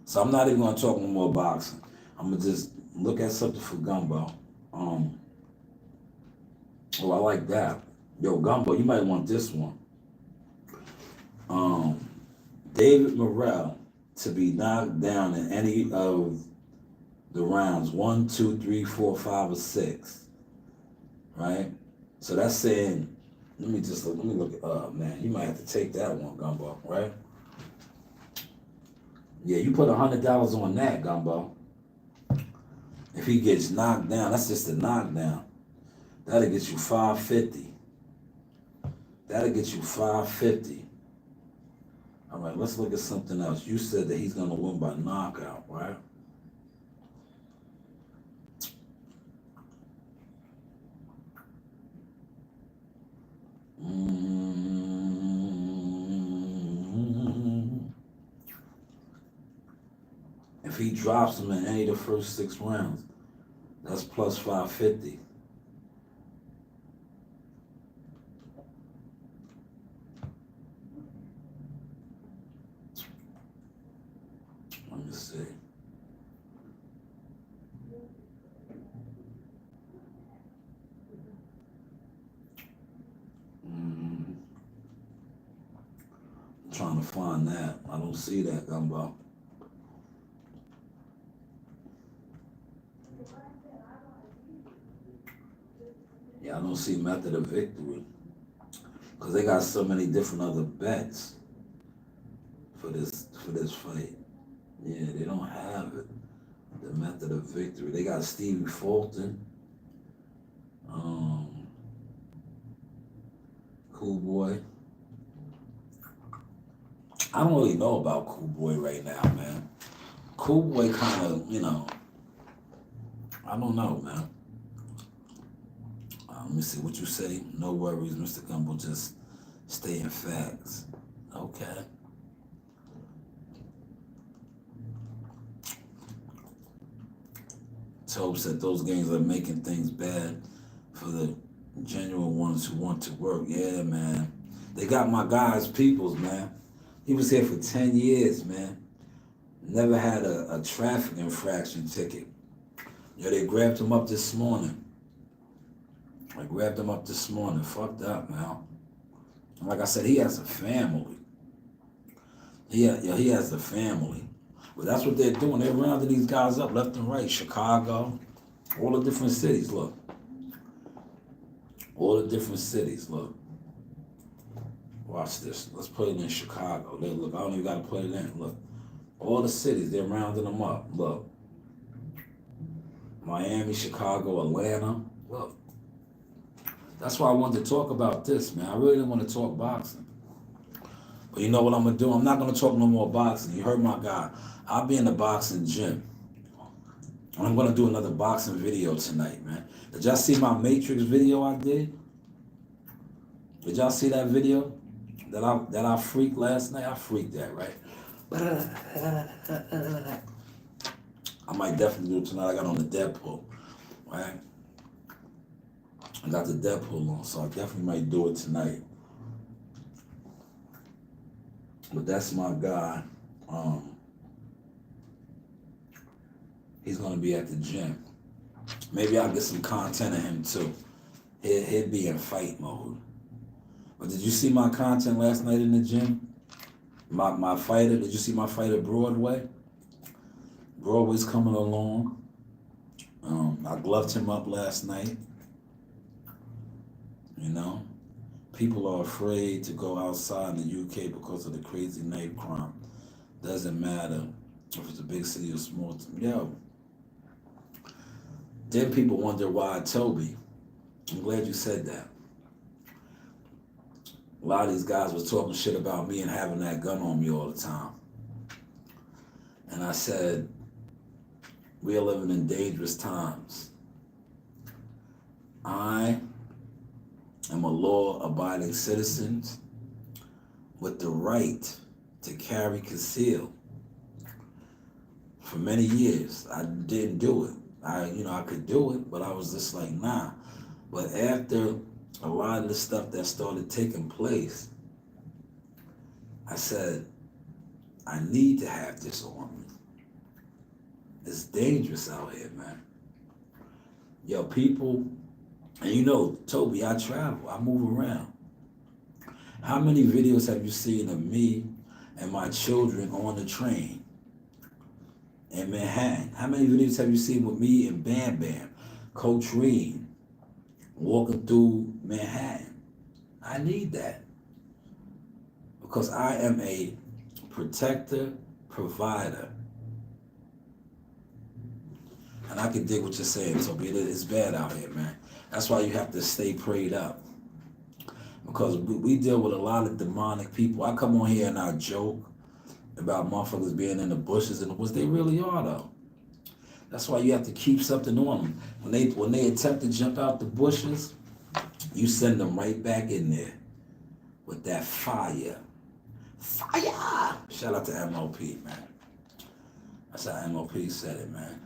So I'm not even gonna talk no more boxing. I'm gonna just look at something for Gumbo. Oh, I like that. Yo, Gumbo, you might want this one. David Morrell to be knocked down in any of the rounds 1, 2, 3, 4, 5, or 6. Right? So that's saying, let me look it up, man. You might have to take that one, Gumbo, right? Yeah, you put $100 on that, Gumbo. If he gets knocked down, that's just a knockdown. That'll get you $550. That'll get you $550. All right, let's look at something else. You said that he's going to win by knockout, right? If he drops him in any of the first 6 rounds, that's plus 550. trying to find that. I don't see that, Gumbo. Yeah, I don't see Method of Victory. Because they got so many different other bets for this fight. Yeah, they don't have it. The Method of Victory. They got Stevie Fulton. Cool Boy. I don't really know about Cool Boy right now, man. Cool Boy kind of, I don't know, man. Let me see what you say. No worries, Mr. Gumbo, just stating facts. Okay. Tobe said those games are making things bad for the genuine ones who want to work. Yeah, man. They got my guy's Peoples, man. He was here for 10 years, man. Never had a traffic infraction ticket. Yeah, they grabbed him up this morning. Fucked up, man. And like I said, he has a family. He has a family. But that's what they're doing. They're rounding these guys up left and right. Chicago, all the different cities, look. All the different cities, look. Watch this. Let's put it in Chicago. Look, I don't even got to put it in. Look. All the cities, they're rounding them up. Look. Miami, Chicago, Atlanta. Look. That's why I wanted to talk about this, man. I really didn't want to talk boxing. But you know what I'm going to do? I'm not going to talk no more boxing. You heard my guy. I'll be in the boxing gym. And I'm going to do another boxing video tonight, man. Did y'all see my Matrix video I did? Did y'all see that video that I freaked last night? I freaked that, right? I might definitely do it tonight. I got on the Deadpool, right? I got the Deadpool on, so I definitely might do it tonight. But that's my guy. He's gonna be at the gym. Maybe I'll get some content of him too. He'll be in fight mode. But did you see my content last night in the gym? My fighter, did you see my fight at Broadway? Broadway's coming along. I gloved him up last night. You know? People are afraid to go outside in the UK because of the crazy knife crime. Doesn't matter if it's a big city or small town. Yo. Then people wonder why Toby. I'm glad you said that. A lot of these guys was talking shit about me and having that gun on me all the time. And I said, we are living in dangerous times. I am a law-abiding citizen with the right to carry concealed. For many years, I didn't do it. I could do it, but I was just like, nah. But after a lot of the stuff that started taking place, I said, I need to have this on me. It's dangerous out here, man. Yo, people, and you know, Toby, I travel, I move around. How many videos have you seen of me and my children on the train in Manhattan? How many videos have you seen with me and Bam Bam, Coach Reed, walking through Manhattan? I need that. Because I am a protector, provider. And I can dig what you're saying, Toby. It's bad out here, man. That's why you have to stay prayed up. Because we deal with a lot of demonic people. I come on here and I joke about motherfuckers being in the bushes and the woods. They really are, though. That's why you have to keep something on them. When they attempt to jump out the bushes, you send them right back in there with that fire. Fire! Shout out to MOP, man. That's how MOP said it, man.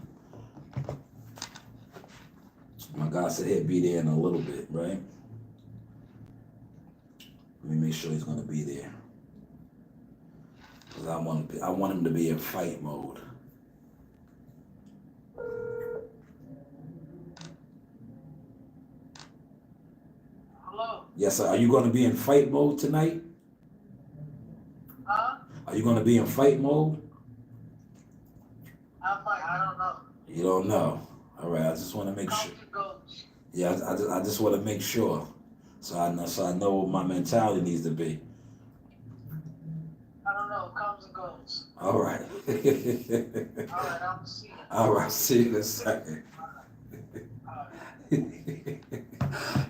My guy said he'd be there in a little bit, right? Let me make sure he's gonna be there. Because I want him to be in fight mode. Hello. Yes, sir. Are you gonna be in fight mode tonight? Are you gonna be in fight mode? I don't know. You don't know. All right. I just want to make sure. Comes and goes. Yeah, I just want to make sure, so I know what my mentality needs to be. I don't know. Comes and goes. All right. All right, I'm see you. All right. See you in a second. All right.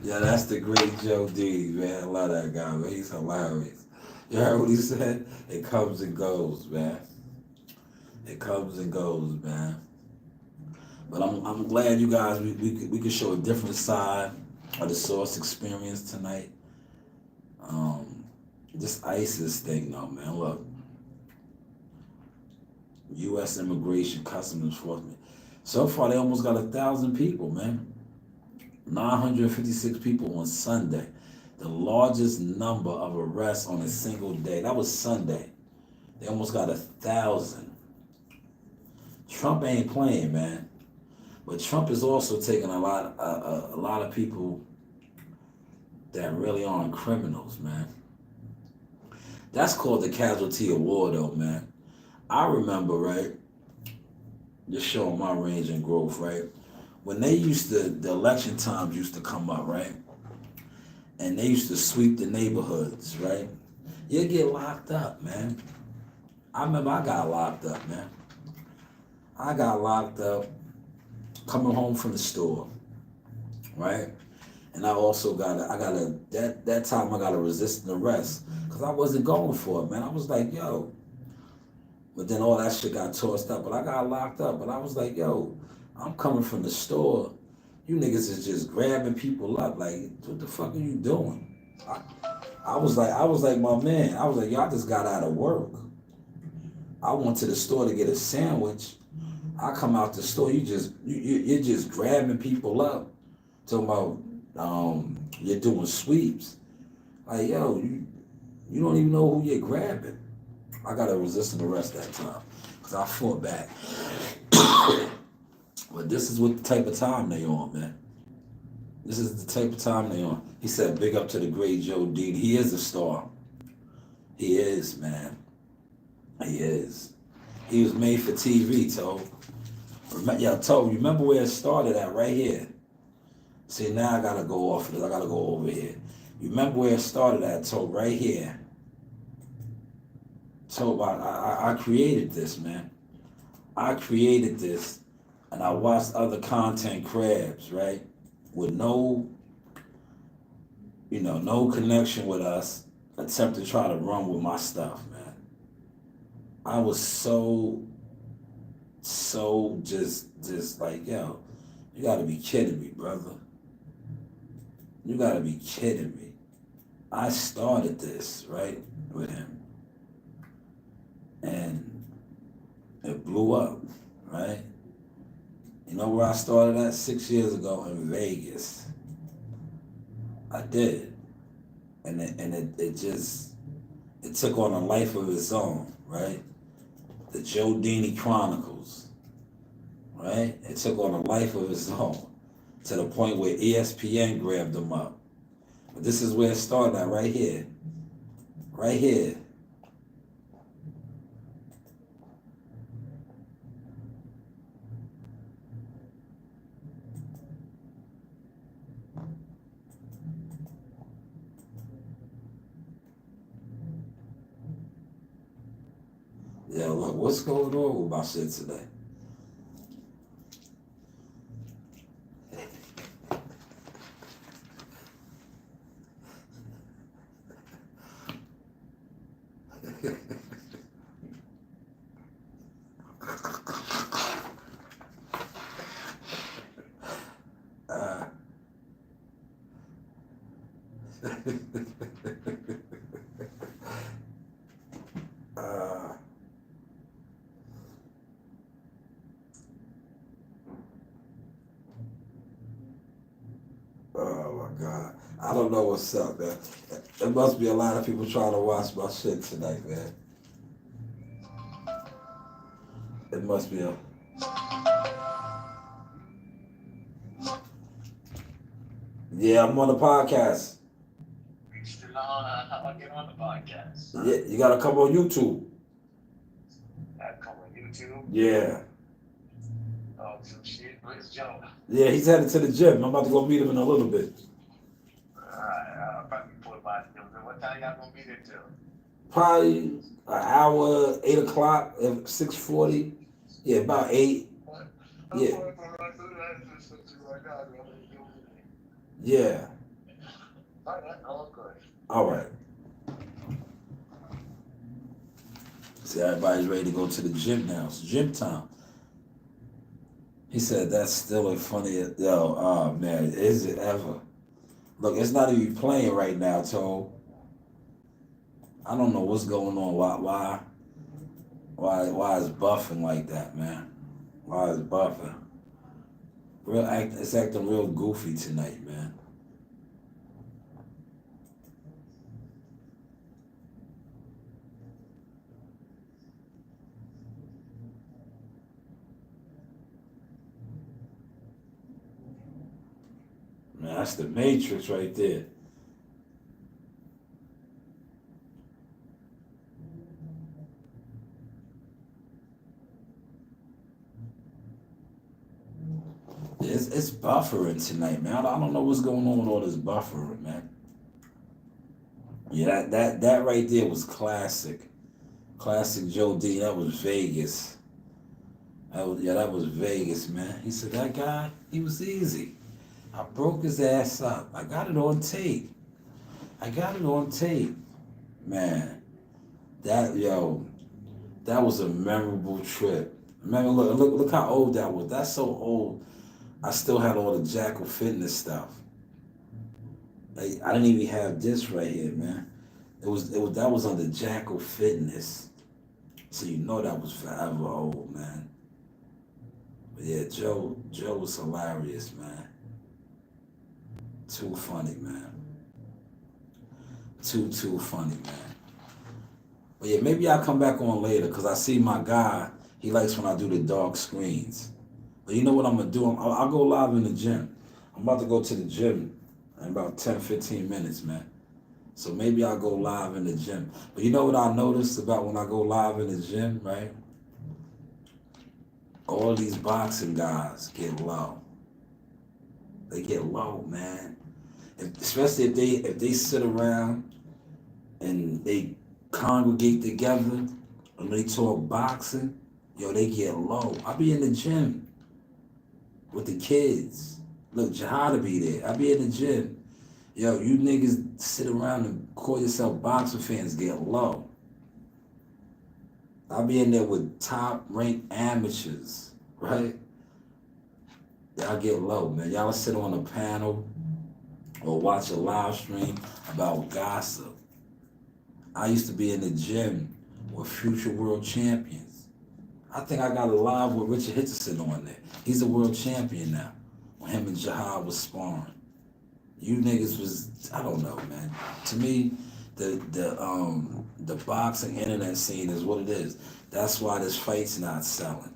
Yeah, that's the great Joe D, man. I love that guy, man. He's hilarious. You heard what he said? It comes and goes, man. It comes and goes, man. But I'm glad you guys we could show a different side of the Source experience tonight. This ISIS thing, though, man. Look, U.S. Immigration Customs Enforcement. So far, they almost got 1,000 people, man. 956 people on Sunday. The largest number of arrests on a single day. That was Sunday. They almost got 1,000. Trump ain't playing, man. But Trump is also taking a lot of people that really aren't criminals, man. That's called the casualty of war, though, man. I remember, right, just showing my range and growth, right? When they the election times used to come up, right? And they used to sweep the neighborhoods, right? You get locked up, man. I remember I got locked up, man. I got locked up coming home from the store, right? And I also that time I got a resisting arrest because I wasn't going for it, man. I was like, yo. But then all that shit got tossed up. But I got locked up. But I was like, yo, I'm coming from the store. You niggas is just grabbing people up. Like, what the fuck are you doing? I was like, my man. I was like, y'all just got out of work. I went to the store to get a sandwich. I come out the store, you're just grabbing people up. Talking about you're doing sweeps. Like, yo, you don't even know who you're grabbing. I got a resisting arrest that time because I fought back. But this is what the type of time they on, man. This is the type of time they on. He said, big up to the great Joe D. He is a star. He is, man. He is. He was made for TV, Toe. Toe, remember where it started at right here? See, now I gotta go off of this. I gotta go over here. You remember where it started at, Toe? Right here. So I created this, man. I created this, and I watched other content crabs, right? With no connection with us, attempt to try to run with my stuff, man. I was so just like, yo, you gotta be kidding me, brother. You gotta be kidding me. I started this, right, with him. And it blew up, right? You know where I started at 6 years ago in Vegas. I did. And it took on a life of its own, right? The Joe Dini Chronicles, right? It took on a life of its own to the point where ESPN grabbed them up. But this is where it started at, right here. Right here. Yeah, look, what's going on with my shit today? Oh my God. I don't know what's up, man. There must be a lot of people trying to watch my shit tonight, man. It must be a... Yeah, I'm on the podcast. I'll get on the podcast. Yeah, you gotta come on YouTube. Yeah. Oh, some shit. Where's Joe? Yeah, he's headed to the gym. I'm about to go meet him in a little bit. Alright, I'll probably pull by him. What time y'all gonna be there till? Probably an hour, 8 o'clock, 6:40. Yeah, about 8. Yeah. Yeah. All right. See, everybody's ready to go to the gym now. It's gym time. He said that's still a funny. Yo, oh man, is it ever? Look, it's not even playing right now, Toe. I don't know what's going on. Why is buffing like that, man? Why is buffing? It's acting real goofy tonight, man. Man, that's the Matrix right there. It's buffering tonight, man. I don't know what's going on with all this buffering, man. Yeah, that right there was classic. Classic Joe D. That was Vegas. That was Vegas, man. He said that guy, he was easy. I broke his ass up. I got it on tape. Man, that was a memorable trip. Remember, look how old that was. That's so old. I still had all the Jackal Fitness stuff. I didn't even have this right here, man. That was under Jackal Fitness. So you know that was forever old, man. But yeah, Joe was hilarious, man. Too funny, man. Too funny, man. But yeah, maybe I'll come back on later because I see my guy, he likes when I do the dark screens. But you know what I'm going to do? I'll go live in the gym. I'm about to go to the gym in about 10, 15 minutes, man. So maybe I'll go live in the gym. But you know what I noticed about when I go live in the gym, right? All these boxing guys get low. They get low, man. Especially if they sit around and they congregate together and they talk boxing, they get low. I be in the gym with the kids. Look, Jihad will be there. I be in the gym. You niggas sit around and call yourself boxing fans, get low. I be in there with top ranked amateurs, right? Y'all get low, man. Y'all sit on a panel or watch a live stream about gossip. I used to be in the gym with future world champions. I think I got a live with Richard Hitchison on there. He's a world champion now. When him and Jihad was sparring. You niggas was, I don't know, man. To me, the boxing internet scene is what it is. That's why this fight's not selling.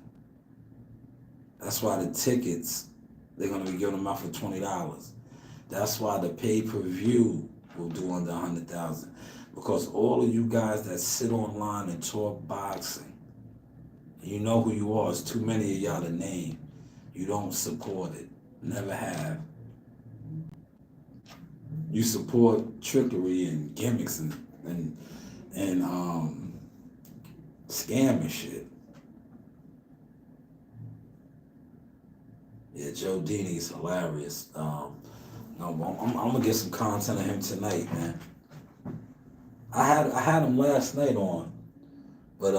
That's why the tickets, they're gonna be giving them out for $20. That's why the pay-per-view will do under 100,000. Because all of you guys that sit online and talk boxing, you know who you are. It's too many of y'all to name. You don't support it. Never have. You support trickery and gimmicks and scam and shit. Yeah, Joe Dini's hilarious. I'm gonna get some content of him tonight, man. I had him last night on, but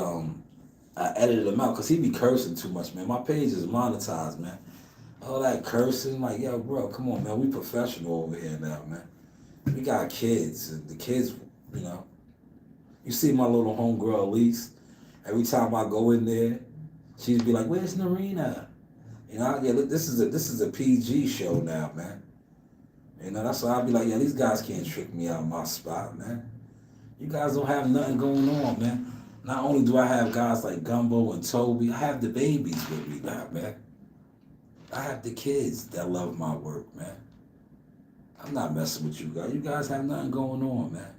I edited him out because he be cursing too much, man. My page is monetized, man. All that cursing, like, yo, bro, come on, man. We professional over here now, man. We got kids. And the kids, you see my little homegirl Elise. Every time I go in there, she'd be like, "Where's Narina?" Look, this is a PG show now, man. That's why I'd be like, yeah, these guys can't trick me out of my spot, man. You guys don't have nothing going on, man. Not only do I have guys like Gumbo and Toby, I have the babies with me now, man. I have the kids that love my work, man. I'm not messing with you guys. You guys have nothing going on, man.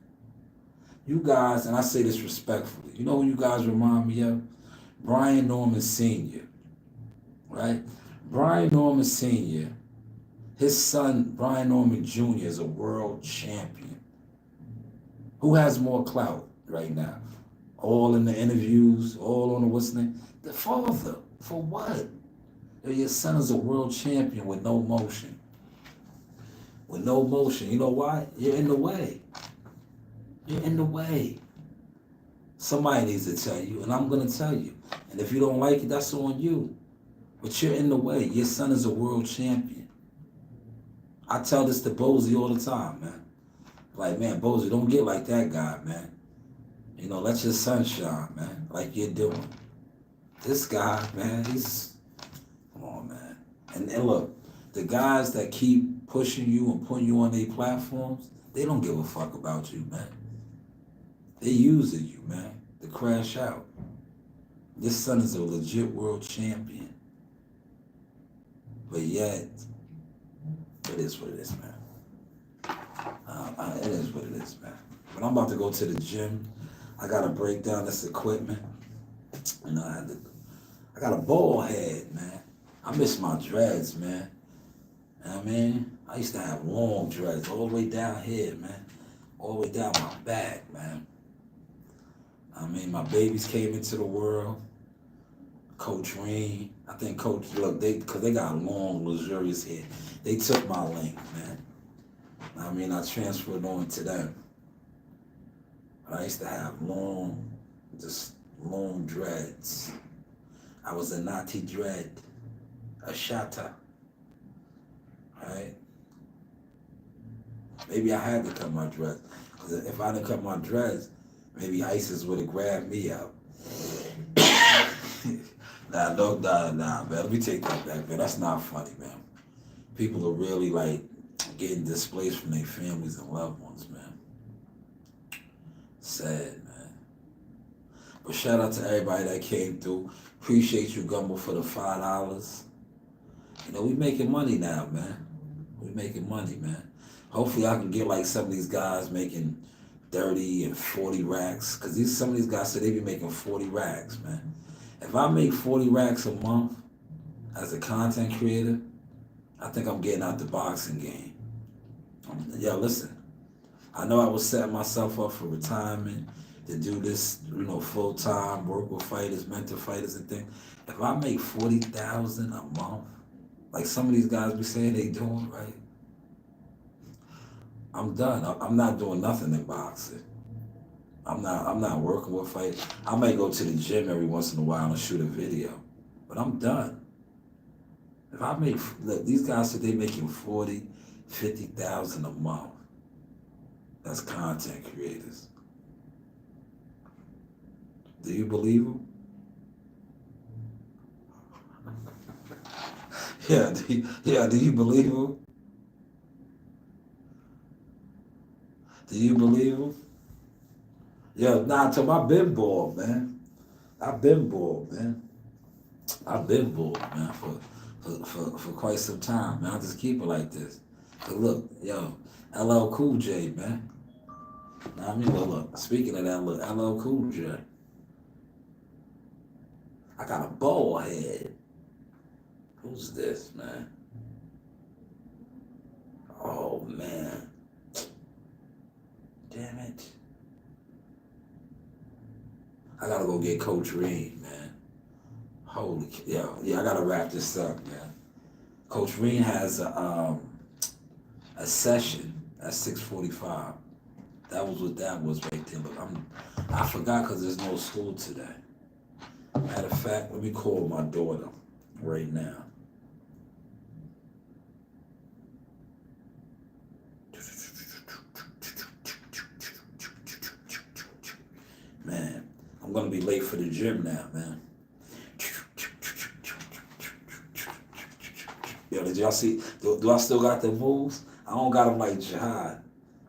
You guys, and I say this respectfully, you know who you guys remind me of? Brian Norman Sr., right? Brian Norman Sr., his son, Brian Norman Jr., is a world champion. Who has more clout right now? All in the interviews, all on the what's name? The father. For what? Your son is a world champion with no motion. With no motion. You know why? You're in the way. You're in the way. Somebody needs to tell you, and I'm going to tell you. And if you don't like it, that's on you. But you're in the way. Your son is a world champion. I tell this to Bozy all the time, man. Like, man, Bozy, don't get like that guy, man. You know, let your son shine, man, like you're doing. This guy, man, come on, man. And look, the guys that keep pushing you and putting you on their platforms, they don't give a fuck about you, man. They using you, man, to crash out. This son is a legit world champion. But yet, it is what it is, man. It is what it is, man. But I'm about to go to the gym. I gotta break down this equipment. You know, I got a bald head, man. I miss my dreads, man. You know what I mean? I used to have long dreads all the way down here, man. All the way down my back, man. I mean, my babies came into the world. Coach Reed, I think Coach, look, because they got long, luxurious hair. They took my length, man. I mean, I transferred on to them. But I used to have long dreads. I was a naughty dread, a shatter, right? Maybe I had to cut my dreads. Because if I didn't cut my dreads, maybe ISIS would have grabbed me out. Nah, man. Let me take that back, man. That's not funny, man. People are really, like, getting displaced from their families and loved ones, man. Sad, man. But shout out to everybody that came through. Appreciate you, Gumbo, for the $5. You know, we making money now, man. We making money, man. Hopefully I can get like some of these guys making 30 and 40 racks. Because some of these guys said they be making 40 racks, man. If I make 40 racks a month as a content creator, I think I'm getting out the boxing game. Yo, listen. I know I was setting myself up for retirement, to do this, you know, full time, work with fighters, mentor fighters and things. If I make 40,000 a month, like some of these guys be saying they doing, right? I'm done. I'm not doing nothing in boxing. I'm not working with fighters. I might go to the gym every once in a while and shoot a video, but I'm done. If I make, look, these guys said they making 40, 50,000 a month. That's content creators. Do you believe them? Yeah, do you believe them? Do you believe them? Yeah, nah, I've been bald, man. I've been bald, man. I've been bald, man, for quite some time, man. I just keep it like this. But look, yo, LL Cool J, man. Now, I mean, look, speaking of that, look, LL Cool J. I got a bald head. Who's this, man? Oh, man. Damn it. I gotta go get Coach Reed, man. Holy, yeah, I gotta wrap this up, man. Coach Reed has a session at 6:45. That was what that was right there. But I forgot because there's no school today. Matter of fact, let me call my daughter right now. Man, I'm gonna be late for the gym now, man. Yo, did y'all see? Do I still got the moves? I don't got them like Jihad,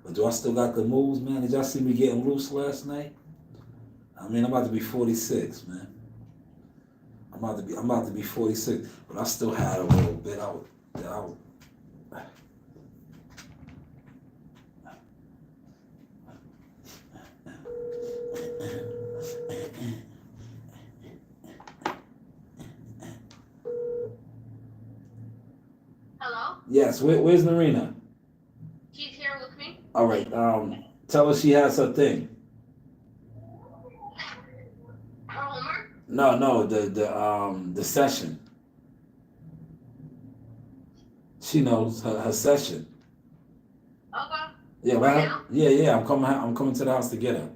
but do I still got the moves, man? Did y'all see me getting loose last night? I mean, I'm about to be 46, man. I'm about to be 46, but I still had a little bit out. Yes. Where's Narina? She's here with me. All right. Tell her she has her thing. Her homework? No. The session. She knows her session. Okay. Yeah. Right Right. now? Yeah. I'm coming to the house to get her.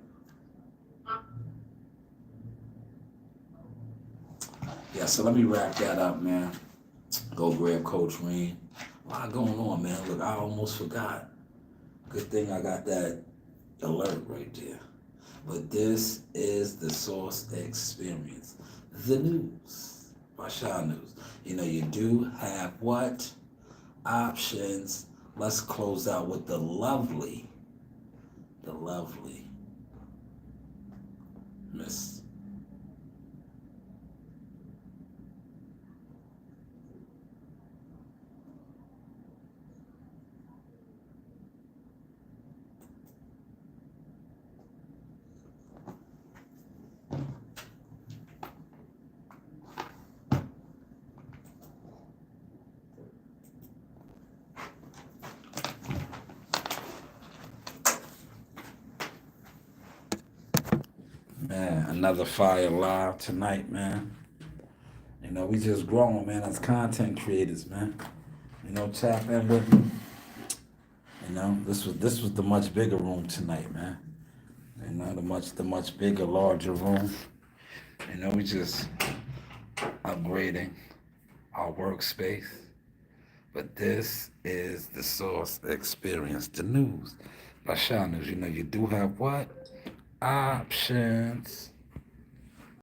Yeah. So let me wrap that up, man. Go grab Coach Reed. A lot going on, man. Look, I almost forgot. Good thing I got that alert right there. But this is the Source Experience. The news. Rasha News. You know, you do have what? Options. Let's close out with the lovely Miss. Man, another fire live tonight, man. You know, we just growing, man, as content creators, man. You know, tap in with me. You know, this was the much bigger room tonight, man. You know, the much bigger, larger room. You know, we just upgrading our workspace. But this is the Source Experience, the news. Rasha News, you know, you do have what? Options.